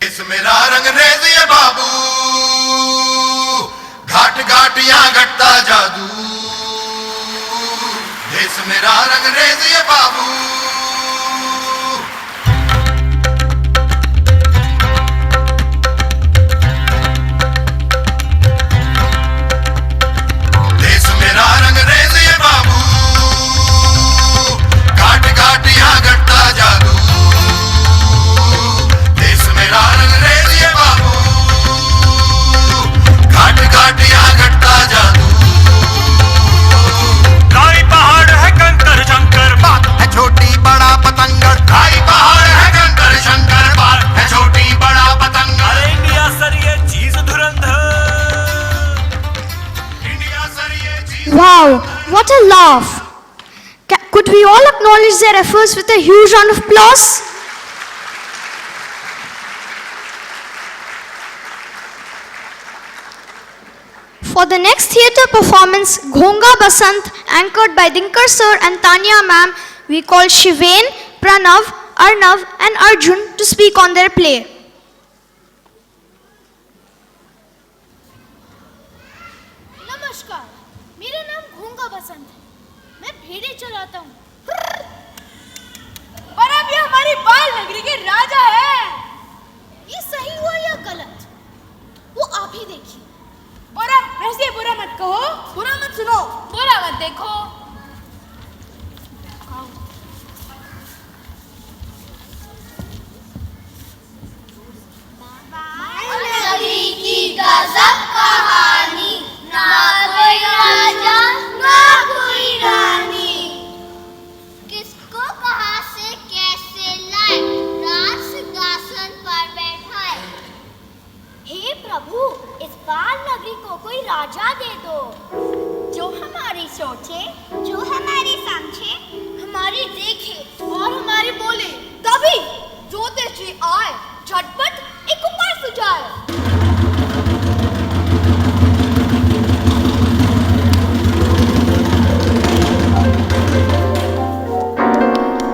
देश मेरा रंगरेज ये बाबू, घाट घाट यहाँ घटता जादू। देश मेरा रंगरेज ये बाबू। देश मेरा रंगरेज ये बाबू, घाट घाट यहाँ घटता जादू। देश मेरा रंगरेज ये बाबू, घाट घाट यहाँ घटता जादू। खाई पहाड़ है कंकर शंकर, बात है छोटी बड़ा पतंगर। खाई पहाड़ है कंकर शंकर, बात है छोटी बड़ा पतंगर। इंडिया सर ये चीज धुरंधर, इंडिया सर ये चीज। Wow, what a laugh! Could we all acknowledge their efforts with a huge round of applause? For the next theatre performance, Ghonga Basant, anchored by Dinkar Sir and Tanya Ma'am, we call Shiven, Pranav, Arnav and Arjun to speak on their play. नमस्कार, मेरा नाम घोंगा बसंत है। मैं भेड़े चलाता हूँ। पर अब ये हमारी बाल नगरी के राजा है। ये सही हुआ या गलत, वो आप ही देखिए। बुरा वैसे बुरा मत कहो, बुरा मत सुनो, बुरा मत देखो। नगरी की गजब कहानी, ना कोई राजा ना कोई रानी। किसको कहां से कैसे लाए, राज सिंहासन पर बैठाए। हे प्रभु, इस बाल नगरी को कोई राजा दे दो, जो हमारी सोचे, जो हमारी समझे, हमारी देखे और हमारी बोले। तभी ज्योतिष जी आए, झटपट एक उपाय सुझाए।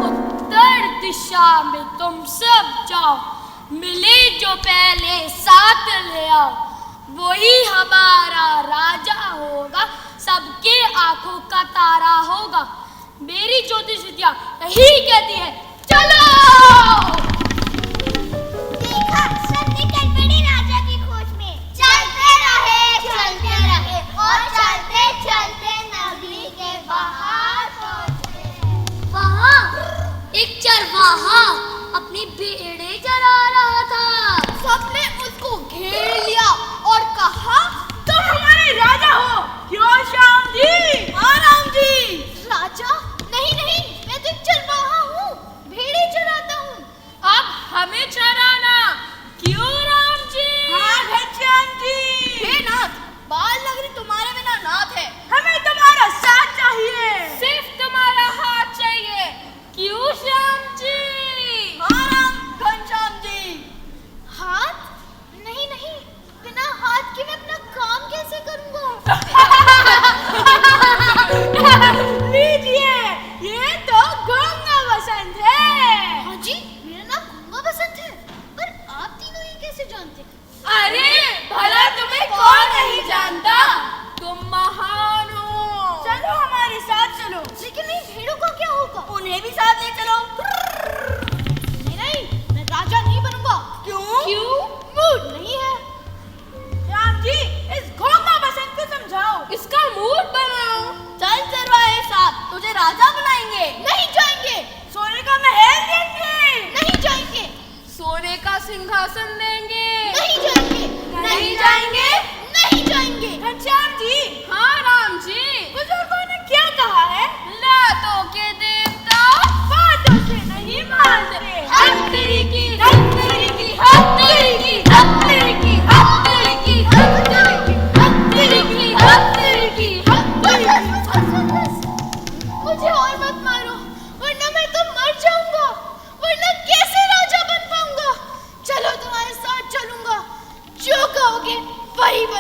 उत्तर दिशा में तुम सब जाओ, मिले जो पहले साथ ले आओ। वही हमारा राजा होगा, सबके आंखों का तारा होगा। मेरी ज्योतिष विद्या यही कहती है, चलो। देखा, सब निकल पड़े राजा की खोज में। चलते रहे और चलते चलते नगरी के बाहर पहुंचे। वहाँ एक चरवाहा अपनी भेड़ें चरा रहा था। सबने उसको घेर लिया और कहा, तुम हमारे राजा हो। क्यों श्याम जी? हाँ राम जी। राजा? नहीं नहीं,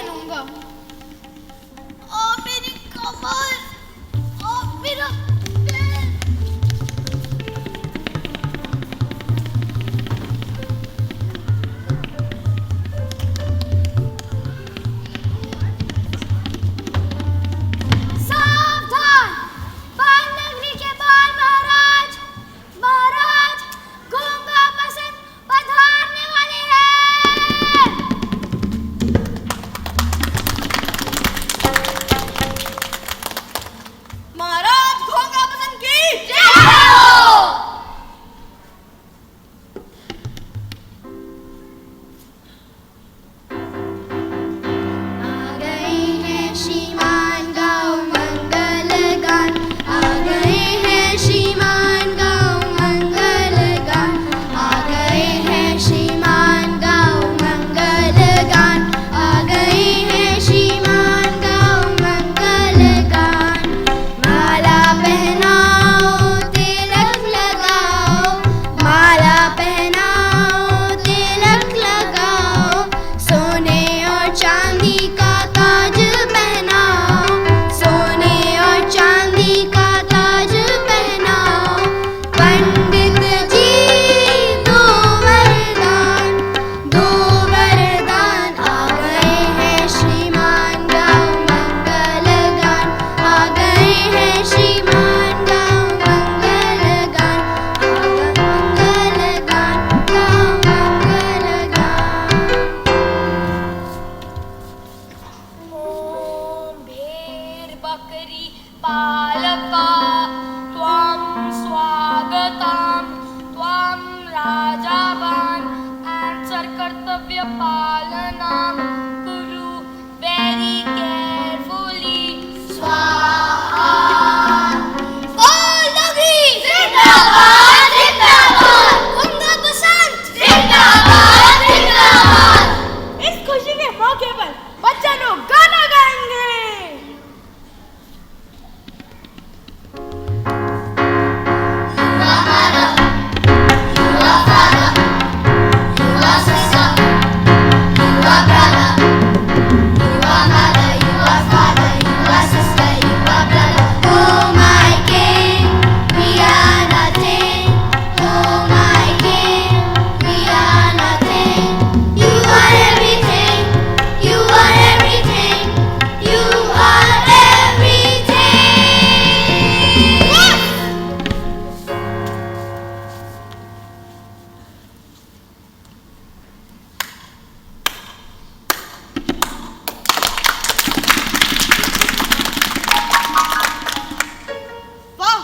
करूंगा। मेरी कमर, मेरा पैर। सावधान! बाल नगरी के बाल महाराज, महाराज गंगा बसंत पधारने वाले हैं। महाराज घोंगा बसंत की जय हो। आ गए हैं श्रीमान गाँव मंगल गान, आ गए हैं श्रीमान गाँव मंगल गान, आ गए हैं श्रीमान गाँव मंगल गान, आ गए हैं श्रीमान गाँव मंगल गान। माला पहनाओ तिलक लगाओ, माला पहनाओ तिलक लगाओ, सोने और चांदी का ताज पहनाओ, सोने और चांदी का ताज पहनाओ। पंडित जी दो वरदान, दो वरदान, आ गए हैं श्रीमान गाँव मंगल गान, आ गए हैं श्रीमान गाँव मंगल गान, मंगल गान, गाँव मंगल गान। ॐ भेर बकरी पालका त्वं स्वागतं त्वं राजावान आंसर कर्तव्य पालनम कुरु वेरी केयरफुली स्वाहा। बाल नगरी जिंदाबाद जिंदाबाद, गंगा बसंत जिंदाबाद जिंदाबाद। इस खुशी के मौके पर बच्चा लोग गाना गाएंगे। Oh my king, we are nothing. Oh my king, we are nothing. You are everything. You are everything. You are everything. वाह,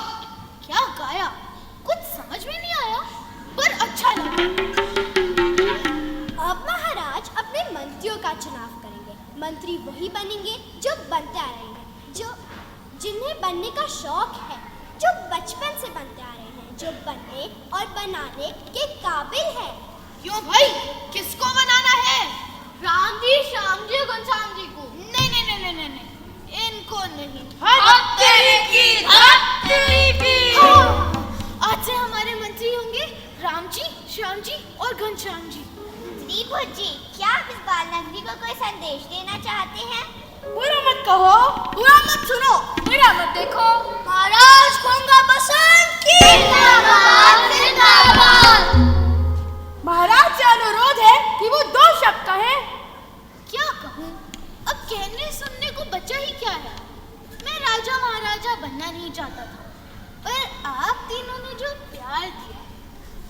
क्या गाया! कुछ समझ में नहीं आया, पर अच्छा लगा। अब महाराज अपने मंत्रियों का चुनाव करेंगे। मंत्री वही बनेंगे जो बनते आ रहे हैं, जिन्हें बनने का शौक है, जो बचपन से बनते आ रहे हैं, जो बनने और बनाने के काबिल है। क्यों भाई, किसको बनाना है? राम जी, श्याम जी, घनश्याम जी को? नहीं नहीं नहीं नहीं नहीं, इनको नहीं। आज से हमारे मंत्री होंगे राम जी, श्याम जी और घनश्याम जी। त्रिभुज जी, क्या आप इस बाल नगरी को कोई संदेश देना चाहते हैं? बुरा मत कहो, बुरा मत सुनो, बुरा मत देखो। महाराज गंगा बसंत की जिंदाबाद जिंदाबाद। महाराज से अनुरोध है कि वो 2 शब्द कहें। क्या कहूँ, अब कहने सुनने को बचा ही क्या है। मैं राजा महाराजा बनना नहीं चाहता था, पर आप तीनों ने जो प्यार दिया,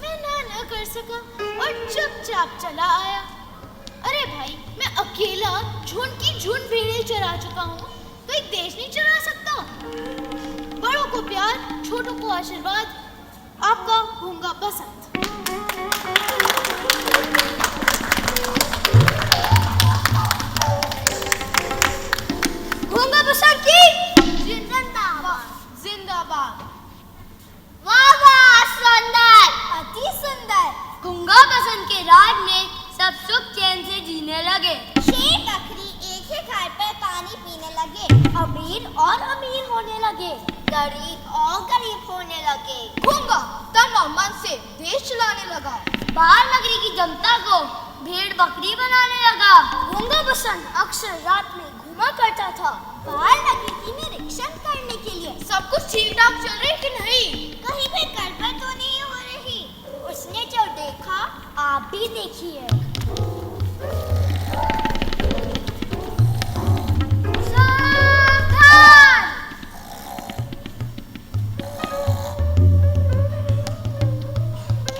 मैं ना कर सका और चुपचाप चला आया। अरे भाई, मैं अकेला झुंड की झुंड भेड़ें चरा चुका हूँ, तो एक देश नहीं चरा सकता। बड़ों को प्यार, छोटों को आशीर्वाद। आपका गंगा बसंत। गंगा बसंत की जिंदाबाद जिंदाबाद। वाह वाह, सुंदर, अति सुंदर। गंगा बसंत के राज में सब सुख चैन से जीने लगे। शेर बकरी एक ही घर पर पानी पीने लगे, अमीर और अमीर होने लगे, गरीब और गरीब होने लगे। गंगा तन और मन से देश चलाने लगा। बाल नगरी की जनता को भेड़ बकरी बनाने लगा। गूंगा बसंत अक्सर रात में घूमा करता था बाहर नदी की निरीक्षण करने के लिए। सब कुछ ठीक ठाक चल रही कि नहीं? कहीं भी गड़बड़ तो नहीं हो रही। उसने जो देखा आप भी देखिए।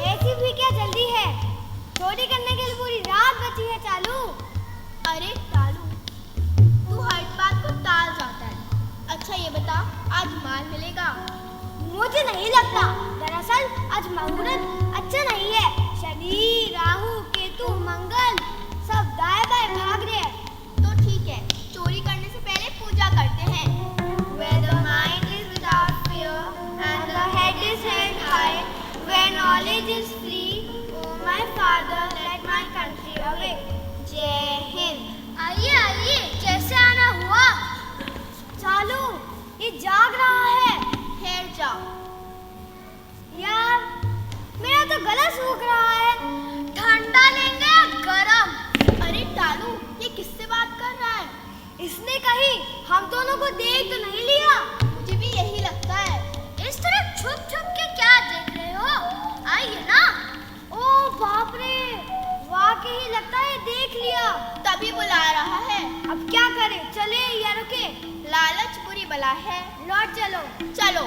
ऐसी भी क्या जल्दी है? चोरी करने के लिए पूरी रात बची है चालू। अरे टालू, तू हर बात को टाल जाता है। अच्छा ये बता, आज माल मिलेगा? मुझे नहीं लगता। दरअसल आज मुहूर्त अच्छा नहीं है। शनि, राहु, केतु, मंगल सब दाएं बाएं भाग रहे हैं। तो ठीक है, चोरी करने से पहले पूजा करते हैं। Where the mind is without fear and the head is held high, where knowledge is free, oh my father, let my country awake. जय हिंद। आइए आइए, कैसे आना हुआ? चालू, ये जाग रहा है। ठहर जाओ। यार, मेरा तो गला सूख रहा है। ठंडा लेंगे या गरम? अरे टालू, ये किससे बात कर रहा है? इसने कही, हम दोनों को देख तो नहीं लिया? मुझे भी यही लगता है। इस तरह छुप छुप के क्या देख रहे हो? आइए ना। ओ बाप रे, वाकई लगता है देख लिया। तभी बुला रहा है। अब क्या करें, चले या रुके? लालच बुरी बला है। लौट चलो। चलो।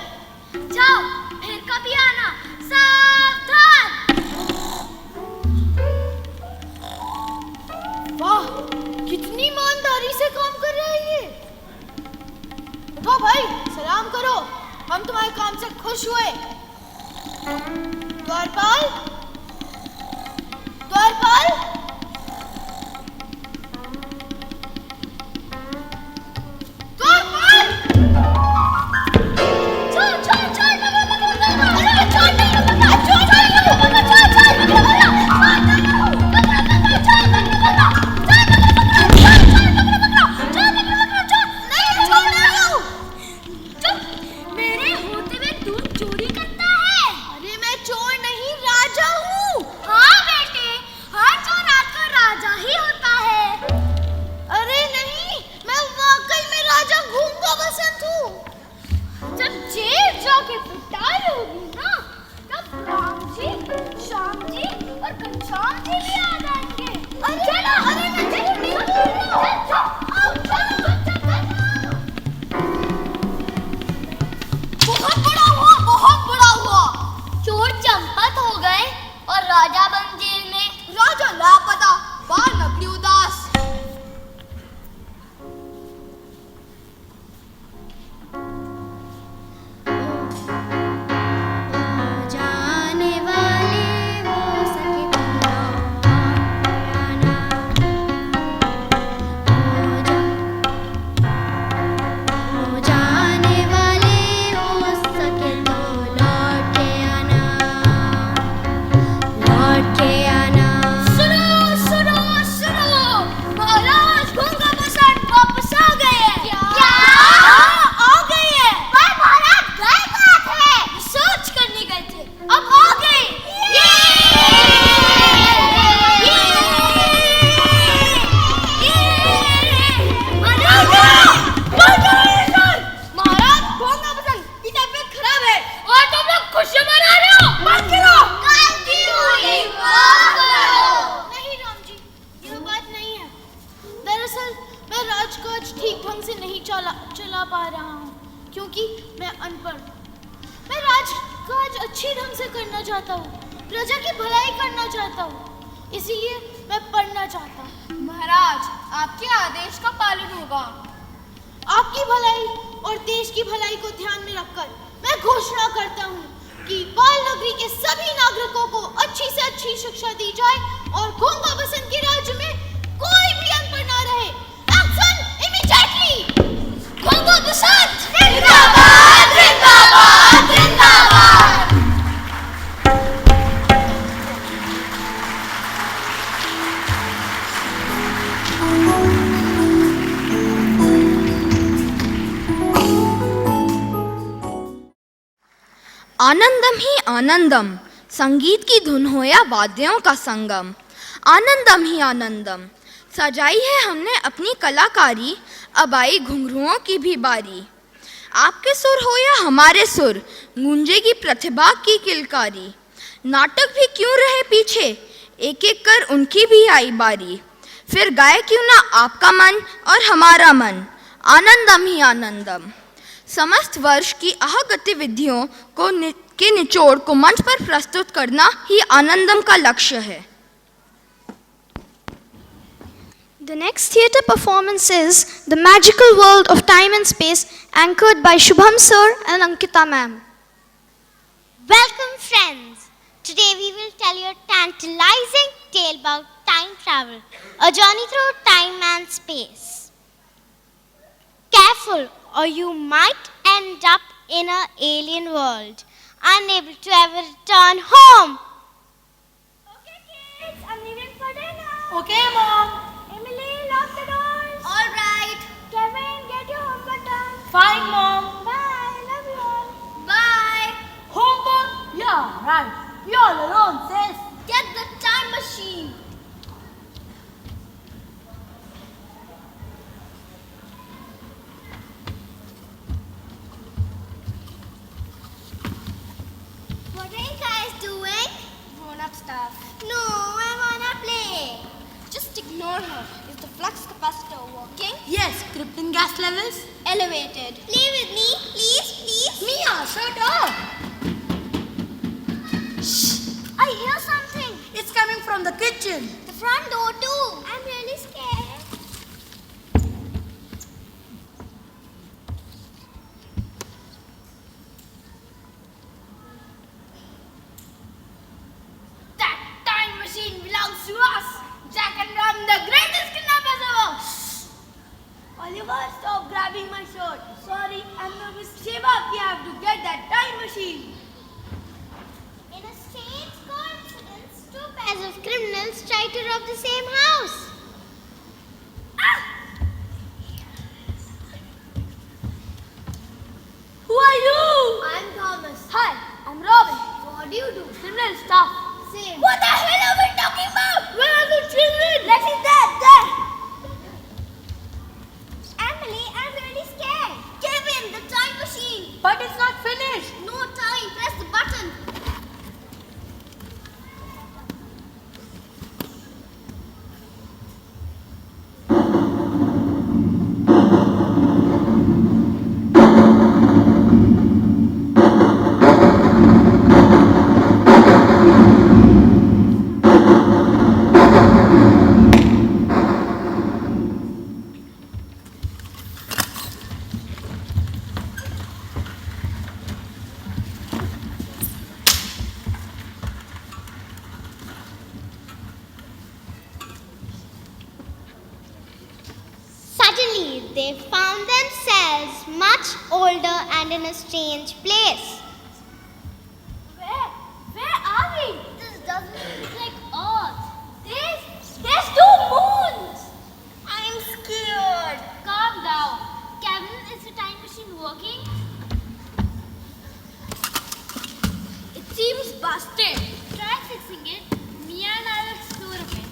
जाओ, फिर कभी आना। सावधान। वाह, कितनी ईमानदारी से काम कर रहा है ये। उठो भाई, सलाम करो, हम तुम्हारे काम से खुश हुए। द्वारपाल, द्वारपाल, द्वारपाल। छोड़ छोड़ छोड़, अरे छोड़ नहीं, छोड़ मेरे होते हुए दूध चोरी करता है। अरे मैं चोर नहीं, राजा हूँ। हाँ बेटे, हर चोर रात को राजा ही होता है। अरे नहीं, मैं वाकई में राजा गूंगा बसंत हूँ। जब जेल जाके पिटाई होगी ना, तब राम जी, श्याम जी और घनश्याम जी भी आ जाएंगे। चलो, अरे मैं बहुत बड़ा हुआ, बहुत बड़ा हुआ। चोर चंपत हो गए और राजा बन जेल में। राजा लापता, बाहर नगरी उदास। जाने वाले हो सके हो जाने वाले हो सके तो लौट के आना, लौट के आना। सुनो सुनो सुनो, महाराज गूंगा बसंत वापस आ गए हैं। क्या? आ गए हैं। पर महाराज गए कहाँ थे? रिसर्च करने गए थे, अब आ गए। महाराज गूंगा बसंत की तबीयत खराब है और तुम लोग खुशी मना रहे हो? मत करो। गलती हुई, माफ करो। नहीं राम जी, ये बात नहीं है। दरअसल मैं राजकाज ठीक ढंग से नहीं चला पा रहा हूँ, क्योंकि मैं अनपढ़। मैं राजकाज अच्छी ढंग से करना चाहता हूँ, प्रजा की भलाई करना चाहता हूँ, इसीलिए मैं पढ़ना चाहता हूँ। महाराज, आपके आदेश का पालन होगा। आपकी भलाई और देश की भलाई को ध्यान में रखकर मैं घोषणा करता हूँ कि बाल नगरी के सभी नागरिकों को अच्छी से अच्छी शिक्षा दी जाए और गूंगा बसंत के राज्य में कोई भी अनपढ़ ना रहे। Action immediately. गूंगा बसंत जिंदाबाद, जिंदाबाद, जिंदाबाद। आनंदम ही आनंदम, संगीत की धुन हो या वाद्यों का संगम। आनंदम ही आनंदम। सजाई है हमने अपनी कलाकारी, अब आई घुंघरुओं की भी बारी। आपके सुर हो या हमारे सुर, गूंजेगी प्रतिभा की किलकारी। नाटक भी क्यों रहे पीछे, एक एक कर उनकी भी आई बारी। फिर गाए क्यों ना आपका मन और हमारा मन, आनंदम ही आनंदम। समस्त वर्ष की आह गतिविधियों के निचोड़ को मंच पर प्रस्तुत करना ही आनंदम का लक्ष्य है। The next theatre performance is The Magical World of Time and Space, anchored by Shubham Sir and Ankita ma'am. Welcome friends. Today we will tell you a tantalizing tale about time travel, a journey through time and space. Careful or you might end up in an alien world, unable to ever return home. Okay kids, I'm leaving for dinner. Okay, Mom. Emily, lock the doors. All right. Kevin, get your homework done. Fine, Mom. Bye, love you all. Bye. Homework? Yeah, right. You're all alone, sis. Get the time machine. What are you guys doing? Grown-up stuff. No, I wanna play. Just ignore her. Is the flux capacitor working? Yes, krypton gas levels. Elevated. Play with me, please, please. Mia, shut up. I hear something. It's coming from the kitchen. The front door too. I'm really scared. That time machine belongs to us. Jack and Ram, the greatest kidnappers ever. Oliver, stop grabbing my shirt. Sorry, I'm Miss Shiva. We have to get that time machine. In a strange coincidence, two pairs of criminals tried to rob the same house. Who are you? I'm Thomas. Hi, I'm Robin. What do you do? Criminal stuff. Same. What the hell are we talking about? Where are the children? Let's see that. There. Emily, I'm really scared. Kevin, the time machine. But it's not finished. No time. Press the button. Suddenly, they found themselves much older and in a strange place. Where are we? This doesn't look like Earth. There's two moons. I'm scared. Calm down. Kevin, is the time machine working? It seems busted. Try fixing it. Mia and I will explore a bit.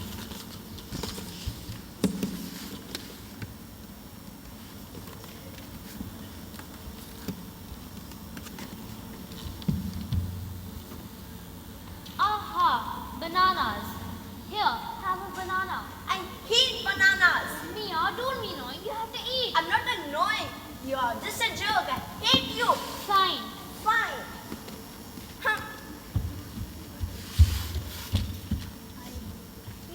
Aha, bananas. Here, have a banana. I hate bananas. Mia, don't be annoying. You have to eat. I'm not annoying. You're just a joke. I hate you. Fine. Fine. Huh.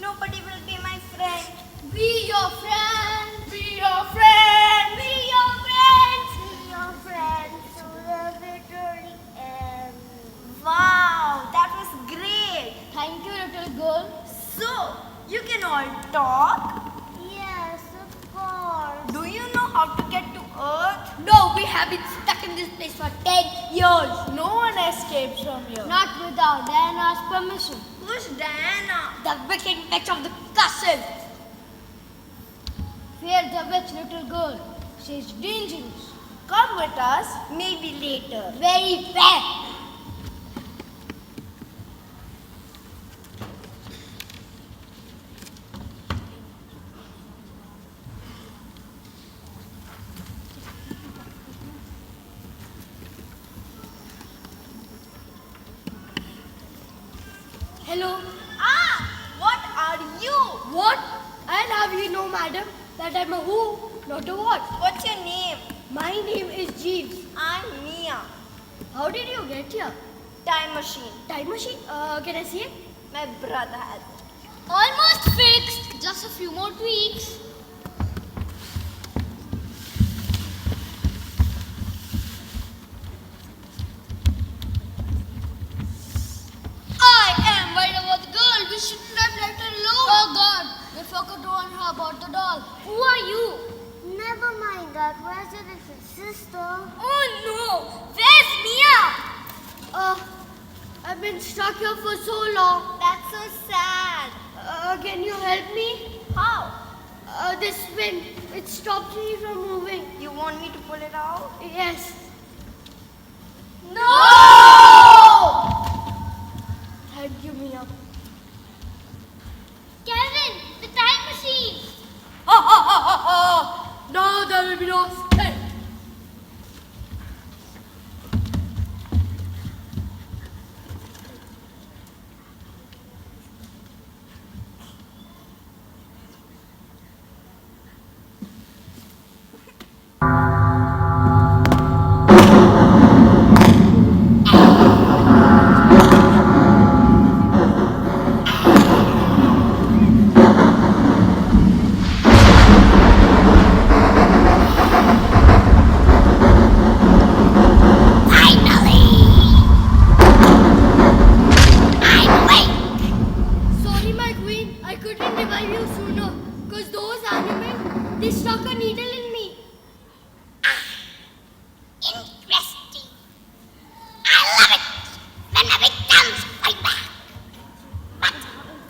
Nobody will be my friend. Be your friend. Be your friend. Be your friends. Be your friends to the literally end. Wow, that was great. Thank you, little girl. So, you can all talk. Yes, of course. Do you know how to get to Earth? No, we have been stuck in this place for 10 years. No one escapes from here. Not without Diana's permission. Who's Diana? The wicked witch of the castle. Fear the witch, little girl. She's dangerous. Come with us, maybe later. Very fair. Hello. What are you? What? I'll have you know, madam, that I'm a who, not a what. What's your name? My name is Jeeves. I'm Mia. How did you get here? Time machine. Time machine? Can I see it? My brother has it. Almost fixed. Just a few more tweaks. I am worried about the girl. We shouldn't have let her alone. Oh God, we forgot to warn her about the doll. Who are you? Never mind that. Where's your little sister? Oh no, where's Mia? I've been stuck here for so long. That's so sad. Can you help me? How? This spin, it stops me from moving. You want me to pull it out? Yes. No! Thank you, Mia. Kevin, the time machine. Now there will be no spin. Sorry, my queen. I couldn't revive you sooner. Because those animals, they stuck a needle in me. Interesting. I love it when the victims fight back. But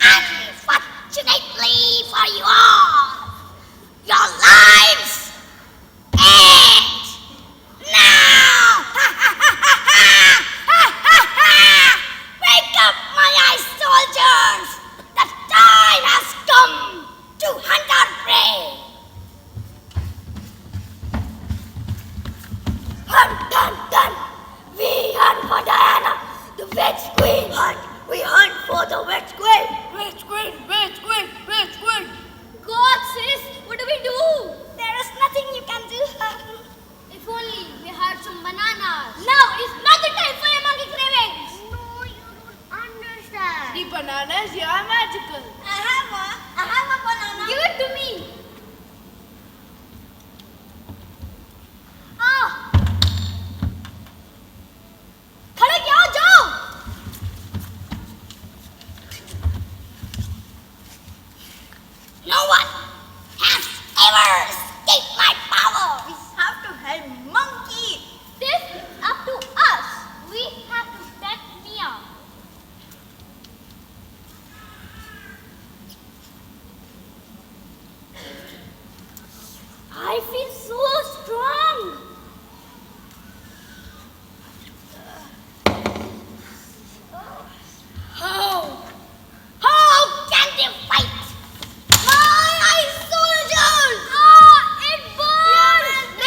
unfortunately for you all, your lives end now. Wake up, my ice soldiers. The time has come to hunt our prey. Hunt, hunt, hunt! We hunt for Diana, the witch queen. Hunt! We hunt for the witch queen. Witch queen, witch queen, witch queen. God, sis, what do we do? There is nothing you can do. If only we had some bananas. Now is not the time for your monkey cravings. No, you don't understand. The bananas, you are magical. I have a banana. Give it to me. खड़े क्या हो जाओ? No one has ever escaped my power. We have to help Monkey. This is up to us. We have to protect Mia. I feel so strong. How can they fight? My ice soldiers! It burns!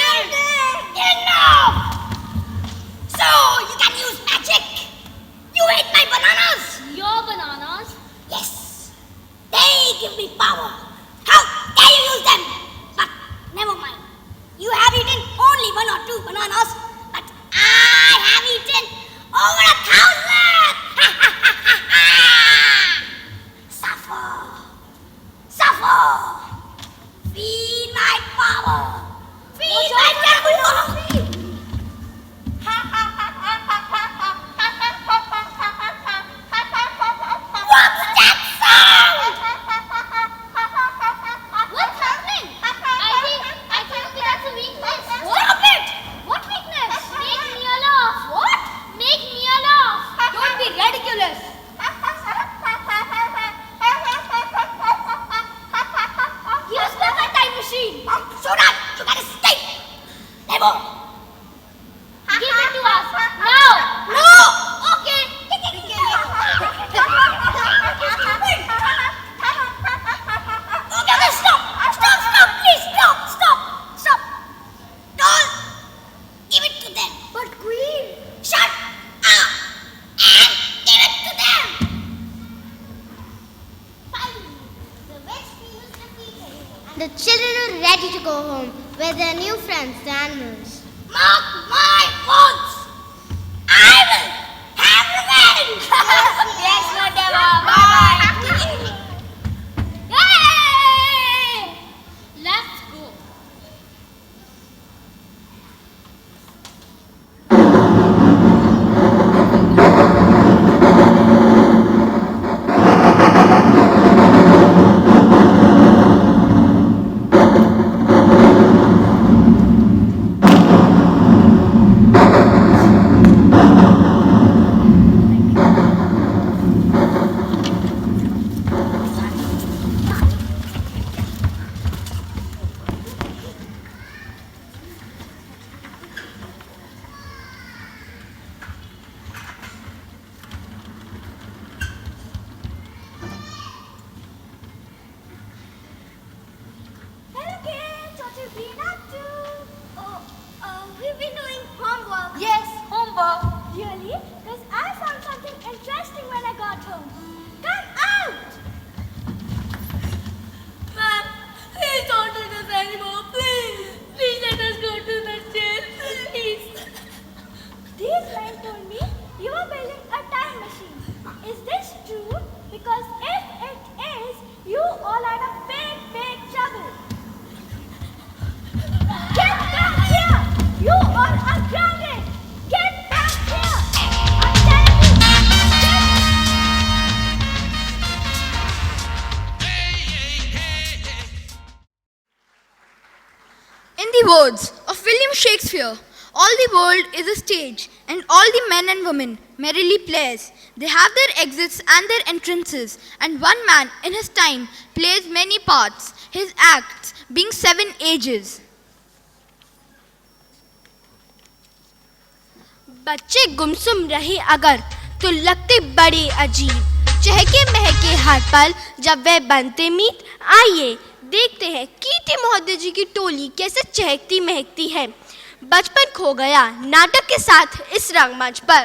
Enough! So, you can use magic. You ate my bananas. Your bananas? Yes. They give me power. How dare you use them? But never mind. You have eaten only 1 or 2 bananas, but I have eaten over 1,000. Suffer. Suffer. Feel my power. Feel my power. What's that sound? What's happening? I think that's a weakness. Stop it! What weakness? Make Mia laugh. What? Make Mia laugh. Don't be ridiculous. Give us back our time machine. So that you can escape. Never. Give it to us. Now. No. Okay. Okay, stop. Stop. Please stop. Doll, give it to them. But Queen. Shut up and give it to them. with their new friends, the animals. Mark my words! I will have revenge! Yes, whatever. Bye-bye. Yay! Let's go. Hello kids, what have you been up to? We've been doing homework. Yes, homework. Really? Because I found something interesting when I got home. Come out! Ma'am, please don't do this anymore. Please. Please let us go to the jail. Please. These men told me you are building a time machine. Is this true? Because if it is, you all are in a big, big trouble. Get back here! You all are grounded! Get back here! I'm telling you! In the words of William Shakespeare, all the world is a stage, and all the men and women merrily plays. They have their exits and their entrances, and one man in his time plays many parts, his acts being 7 ages. बच्चे गुमसुम रहे अगर तो लगते बड़े अजीब, चहके महके हर पल जब वे बनते मीत। आइए देखते हैं कीर्ति महोदय जी की टोली कैसे चहकती महकती है। बचपन खो गया नाटक के साथ इस रंगमंच पर।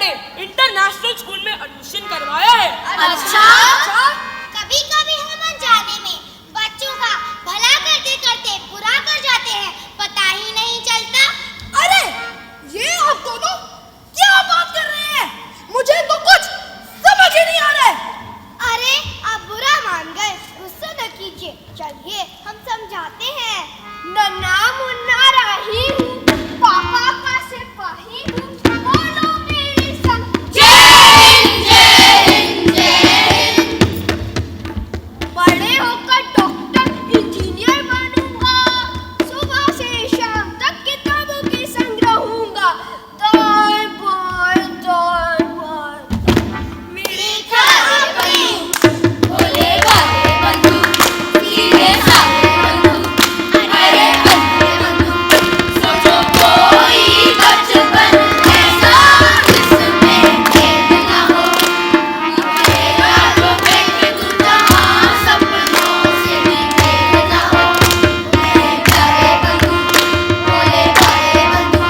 ने इंटरनेशनल स्कूल में एडमिशन करवाया है। अच्छा? कभी कभी हम अनजाने में बच्चों का भला करते करते बुरा कर जाते हैं, पता ही नहीं चलता। अरे ये आप दोनों क्या बात कर रहे हैं? मुझे तो कुछ समझ ही नहीं आ रहा है। अरे आप बुरा मान गए, गुस्सा न कीजिए, चलिए हम समझाते हैं। नन्ना मुन्ना राही हूँ, पापा का सिपाही हूँ, बोलो मेरे संग जय हिंद जय हिंद जय हिंद। बड़े होकर डॉक्टर इंजीनियर बनूंगा, सुबह से शाम तक किताबों के संग रहूंगा, दाएं बाएं दाएं बाएं। मेरे ख्याल भोले भाले बंधु, सीधे साधे बंधु, अरे बंधु बंधु, सोचो कोई बचपन ऐसा जिसमें खेद ना हो, हमारे रातों में तू जहाँ सपनों से भी खेद ना हो। मेरे प्यारे बंधु, भोले भाले बंधु,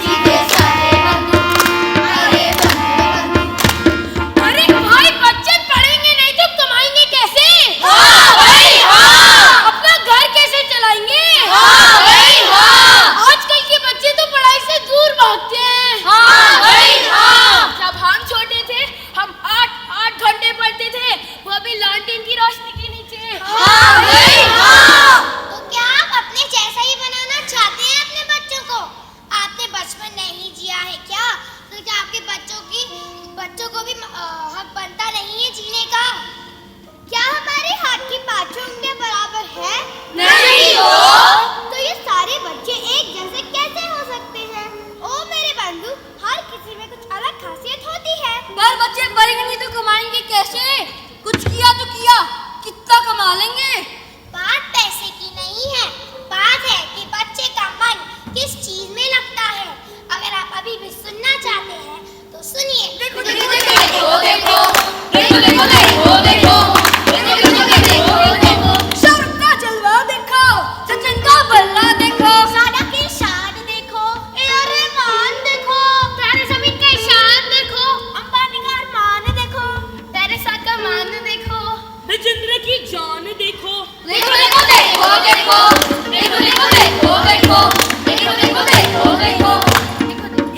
सीधे साधे बंधु, अरे बंधु बंधु। अरे भाई, बच्चे पढ़ेंगे नहीं तो कमाएंगे कैसे? हाँ भाई हाँ, अपना घर कैसे चलाएंगे? हाँ भाई हाँ, आजकल के बच्चे तो पढ़ाई से दूर भागते हैं। हाँ भाई हाँ। जब हम छोटे थे, हम 8 घंटे पढ़ते थे, वो भी लालटेन की रोशनी के नीचे। हाँ भाई हाँ। तो क्या आप अपने जैसा ही बनाना चाहते हैं अपने बच्चों को? आपने बचपन नहीं जिया है क्या? तो क्या आपके बच्चों को भी हक बनता नहीं है जीने का? क्या हमारे हाथ की पांचों उंगलियां बराबर है? नहीं हो। तो ये सारे बच्चे एक जैसे कैसे हो सकते हैं? ओ मेरे बंधु, हर किसी में कुछ अलग खासियत होती है। पर बच्चे पढ़ेंगे नहीं तो कमाएंगे कैसे? कुछ किया तो किया, कितना कमा लेंगे? बात पैसे की नहीं है, बात है कि बच्चे का मन किस चीज में लगता है। अगर आप अभी भी सुनना चाहते हैं तो सुनिए। देखो देखो देखो देखो देखो देखो देखो देखो देखो देखो देखो देखो, शाहरुख का जलवा देखो, सचिन का बल्ला देखो, सादा की शान देखो, ए रहमान देखो, तारे ज़मीन का ईशान देखो, अंबानी का अरमान देखो, टेरेसा का मान देखो, राजेंद्र की जान देखो। देखो देखो देखो देखो देखो देखो देखो देखो देखो देखो देखो देखो,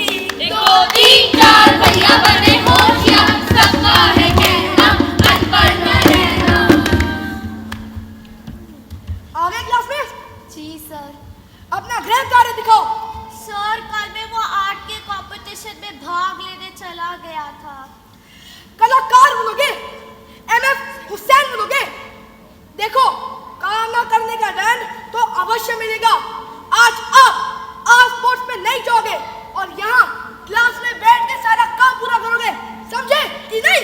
1 2 3 4 भैया बने होशियार, सबका है कहना अनपढ़ न रहना। आगे क्लास में जी सर। अपना गृह कार्य दिखाओ। सर कल में वो आर्ट के कंपटीशन में भाग लेने चला गया था। कलाकार बनोगे, MF हुसैन बनोगे। देखो, काम न करने का दंड तो अवश्य मिलेगा। आज स्पोर्ट्स में नहीं जाओगे और यहाँ क्लास में बैठ के सारा काम पूरा करोगे, समझे कि नहीं?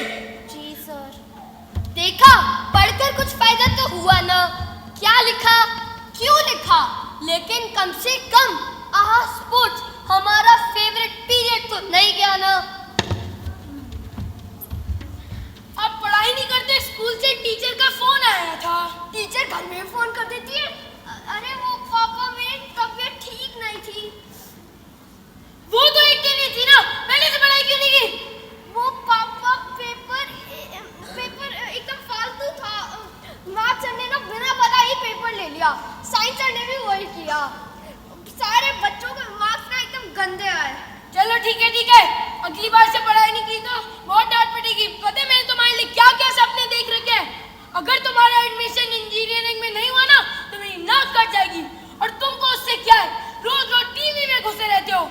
जी सर। देखा, पढ़कर कुछ फायदा तो हुआ ना। क्या लिखा, क्यों लिखा, लेकिन कम से कम स्पोर्ट्स हमारा फेवरेट पीरियड तो नहीं गया ना। अब पढ़ाई नहीं करते, स्कूल से टीचर का फोन आया था। टीचर घर में फोन कर देती है। अरे वो पापा मेरी तबीयत ठीक नहीं थी। वो तो एक दिन ही थी ना, पहले से पढ़ाई क्यों नहीं की? वो पापा पेपर एकदम फालतू था। मैथ सर ने ना बिना पता ही पेपर ले लिया। साइंस सर ने भी वही किया। सारे बच्चों के मार्क्स ना एकदम गंदे आए। चलो ठीक है, अगली बार से पढ़ाई नहीं की तो बहुत डांट पड़ेगी। पता है मैंने तुम्हारे लिए क्या क्या सपने देख रखे हैं। अगर तुम्हारा एडमिशन इंजीनियरिंग में नहीं हुआ ना तो मेरी नाक कट जाएगी। और तुमको उससे क्या है, रोज रोज टीवी में घुसे रहते हो।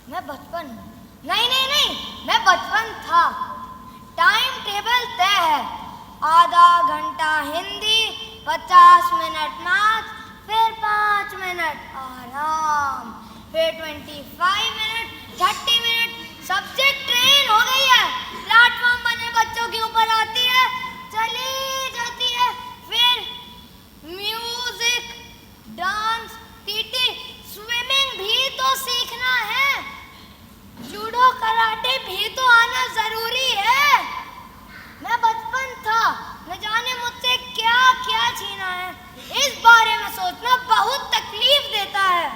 मैं बचपन नहीं नहीं नहीं मैं बचपन था। टाइम टेबल तय है, आधा घंटा हिंदी, 50 मिनट मैथ, फिर 5 मिनट आराम, फिर 25 मिनट, 30 मिनट। सब्जेक्ट ट्रेन हो गई है, प्लेटफॉर्म बने बच्चों के ऊपर आती है, चली जाती है। फिर म्यूजिक, डांस, पीटी, स्विमिंग भी तो सीखना है, जूडो कराटे भी तो आना जरूरी है। मैं बचपन था, न जाने मुझसे क्या क्या छीना है। इस बारे में सोचना बहुत तकलीफ देता है।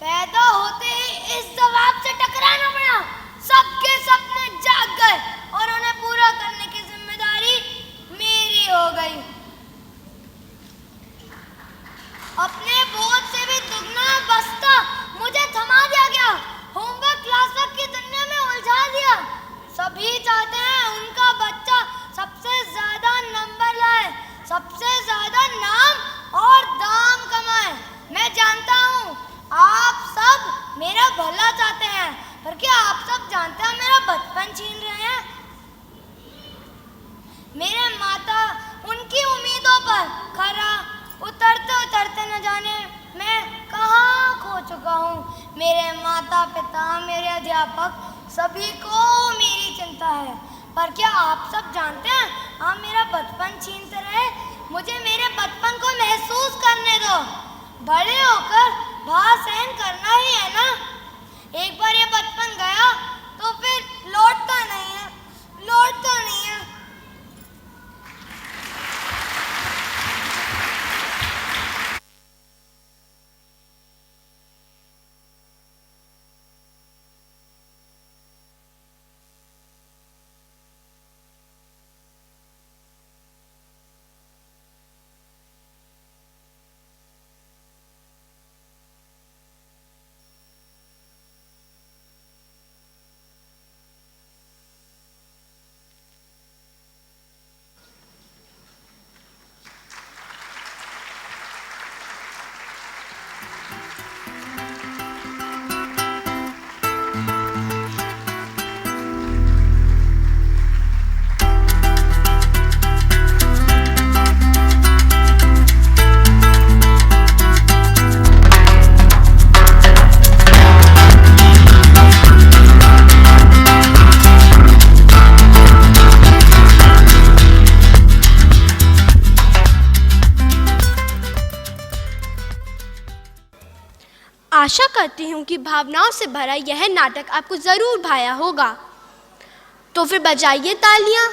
पैदा होते ही इस जवाब से टकराना पड़ा। सबके सपने जाग गए और उन्हें पूरा करने की जिम्मेदारी मेरी हो गई। अपने बोझ से भी दुगना बस्ता मुझे थमा दिया गया। होमवर्क क्लासवर्क की दुनिया में उलझा दिया। सभी चाहते हैं उनका बच्चा सबसे ज्यादा नंबर लाए, सबसे ज्यादा नाम और दाम कमाए। मैं जानता हूँ आप सब माता पिता, मेरे अध्यापक, सभी को मेरी चिंता है। पर क्या आप सब जानते हैं, आप मेरा बचपन छीनते रहे। मुझे मेरे बचपन को महसूस करने दो। बड़े होकर भार सहन करना ही है ना। एक बार ये बचपन गया तो फिर लौटता नहीं है, लौटता नहीं है। आशा करती हूँ कि भावनाओं से भरा यह नाटक आपको ज़रूर भाया होगा। तो फिर बजाइए तालियाँ।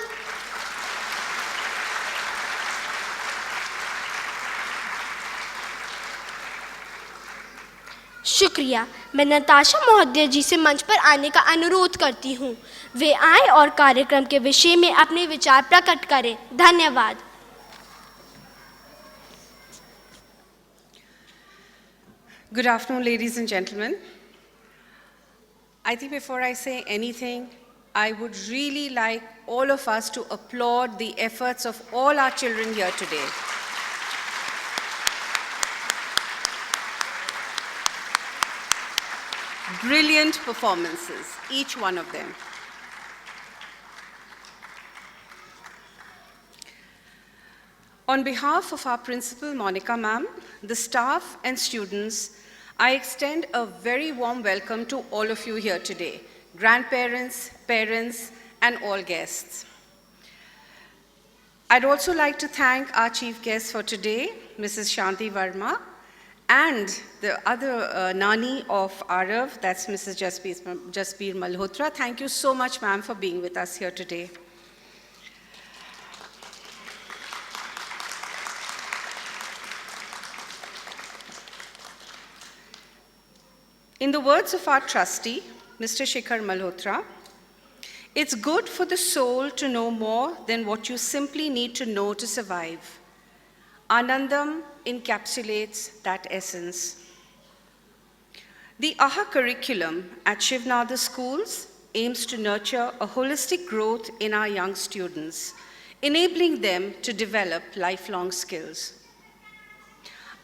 शुक्रिया। मैं नताशा महोदय जी से मंच पर आने का अनुरोध करती हूँ। वे आएं और कार्यक्रम के विषय में अपने विचार प्रकट करें। धन्यवाद। Good afternoon, ladies and gentlemen. I think before I say anything, I would really like all of us to applaud the efforts of all our children here today. Brilliant performances, each one of them. On behalf of our principal, Monica ma'am, the staff and students, I extend a very warm welcome to all of you here today, grandparents, parents, and all guests. I'd also like to thank our chief guest for today, Mrs. Shanti Verma, and the other Nani of Arav, that's Mrs. Jasbir Malhotra. Thank you so much, ma'am, for being with us here today. In the words of our trustee, Mr. Shikhar Malhotra, it's good for the soul to know more than what you simply need to know to survive. Anandam encapsulates that essence. The AHA curriculum at Shivnada schools aims to nurture a holistic growth in our young students, enabling them to develop lifelong skills.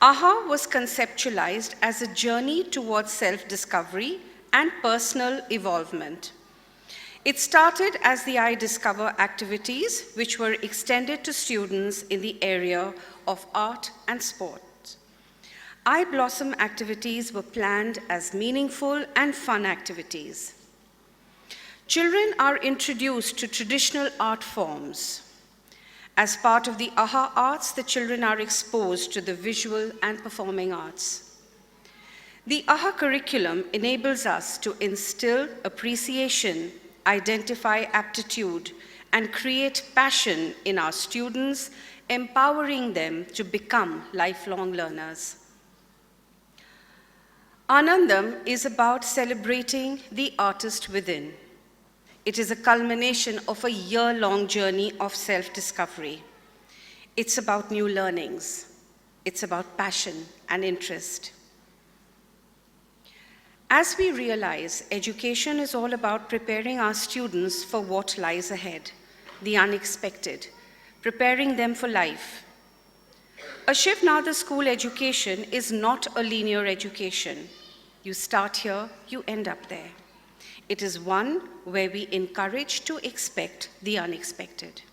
AHA was conceptualized as a journey towards self-discovery and personal evolvement. It started as the iDiscover activities, which were extended to students in the area of art and sport. iBlossom activities were planned as meaningful and fun activities. Children are introduced to traditional art forms. As part of the AHA arts, the children are exposed to the visual and performing arts. The AHA curriculum enables us to instill appreciation, identify aptitude, and create passion in our students, empowering them to become lifelong learners. Anandam is about celebrating the artist within. It is a culmination of a year-long journey of self-discovery. It's about new learnings. It's about passion and interest. As we realize, education is all about preparing our students for what lies ahead, the unexpected, preparing them for life. A Shivnada school education is not a linear education. You start here, you end up there. It is one where we encourage to expect the unexpected.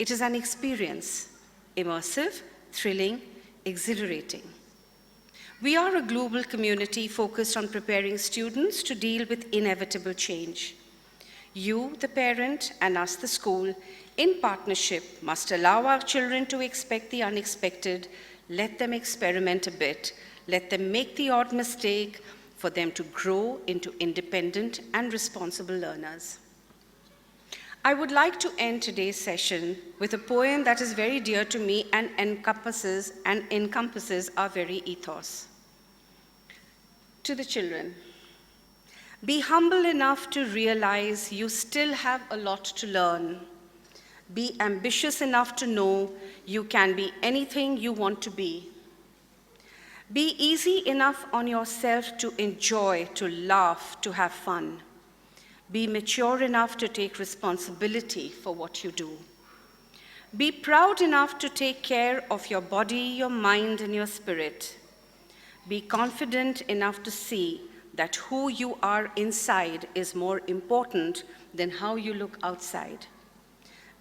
It is an experience, immersive, thrilling, exhilarating. We are a global community focused on preparing students to deal with inevitable change. You, the parent, and us, the school, in partnership, must allow our children to expect the unexpected, let them experiment a bit, let them make the odd mistake, for them to grow into independent and responsible learners. I would like to end today's session with a poem that is very dear to me and encompasses our very ethos. To the children, be humble enough to realize you still have a lot to learn. Be ambitious enough to know you can be anything you want to be. Be easy enough on yourself to enjoy, to laugh, to have fun. Be mature enough to take responsibility for what you do. Be proud enough to take care of your body, your mind, and your spirit. Be confident enough to see that who you are inside is more important than how you look outside.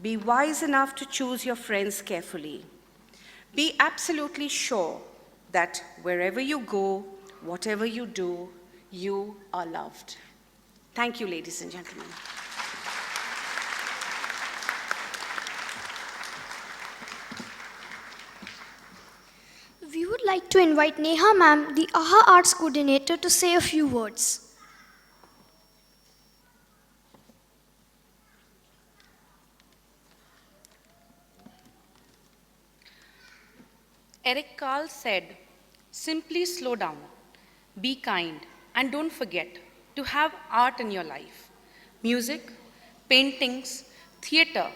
Be wise enough to choose your friends carefully. Be absolutely sure that wherever you go, whatever you do, you are loved. Thank you, ladies and gentlemen. We would like to invite Neha ma'am, the AHA Arts Coordinator, to say a few words. Eric Carle said, simply slow down, be kind, and don't forget to have art in your life. Music, paintings, theater,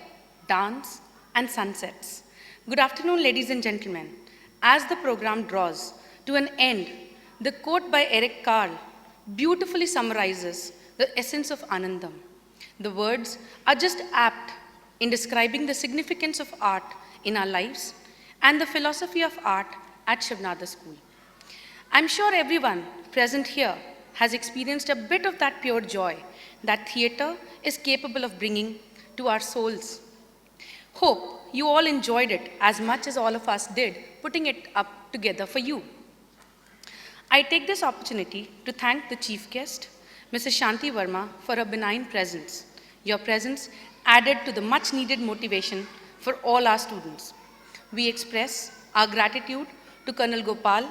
dance, and sunsets. Good afternoon, ladies and gentlemen. As the program draws to an end, the quote by Eric Carle beautifully summarizes the essence of Anandam. The words are just apt in describing the significance of art in our lives and the philosophy of art at Shivnada School. I'm sure everyone present here has experienced a bit of that pure joy that theater is capable of bringing to our souls. Hope you all enjoyed it as much as all of us did putting it up together for you. I take this opportunity to thank the chief guest, Mrs. Shanti Verma, for her benign presence. Your presence added to the much needed motivation for all our students. We express our gratitude to Colonel Gopal,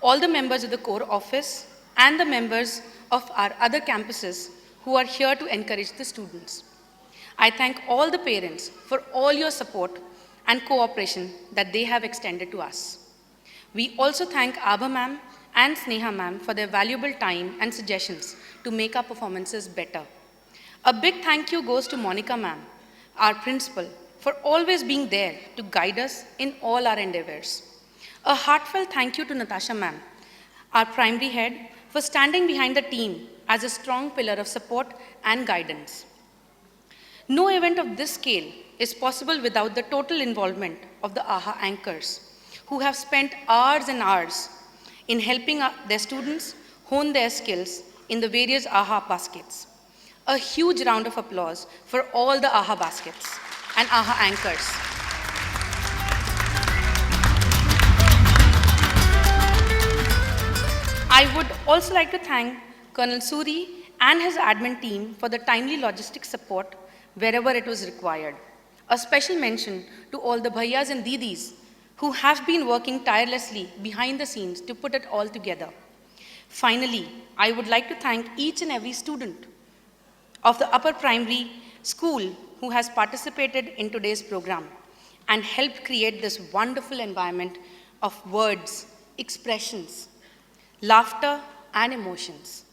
all the members of the Corps Office, and the members of our other campuses who are here to encourage the students. I thank all the parents for all your support and cooperation that they have extended to us. We also thank Abha ma'am and Sneha ma'am for their valuable time and suggestions to make our performances better. A big thank you goes to Monica ma'am, our principal, for always being there to guide us in all our endeavors. A heartfelt thank you to Natasha ma'am, our primary head, for standing behind the team as a strong pillar of support and guidance. No event of this scale is possible without the total involvement of the AHA anchors, who have spent hours and hours in helping their students hone their skills in the various AHA baskets. A huge round of applause for all the AHA baskets and AHA anchors. I would also like to thank Colonel Suri and his admin team for the timely logistic support wherever it was required. A special mention to all the bhaiyas and didis who have been working tirelessly behind the scenes to put it all together. Finally, I would like to thank each and every student of the upper primary school who has participated in today's program and helped create this wonderful environment of words, expressions, laughter, and emotions.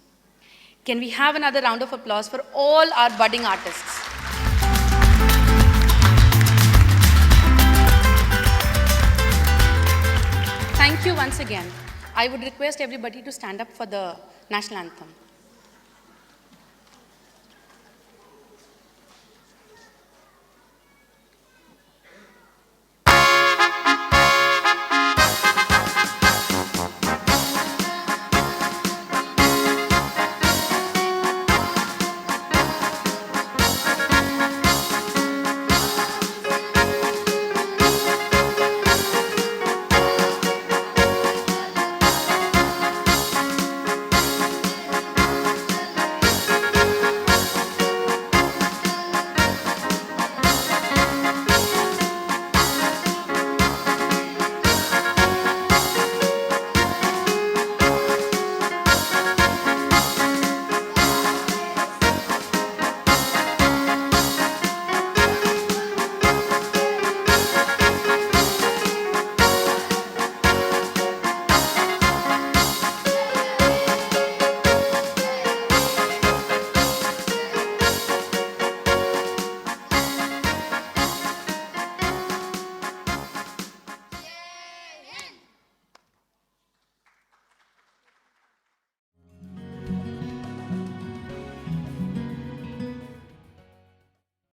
Can we have another round of applause for all our budding artists? Thank you once again. I would request everybody to stand up for the national anthem.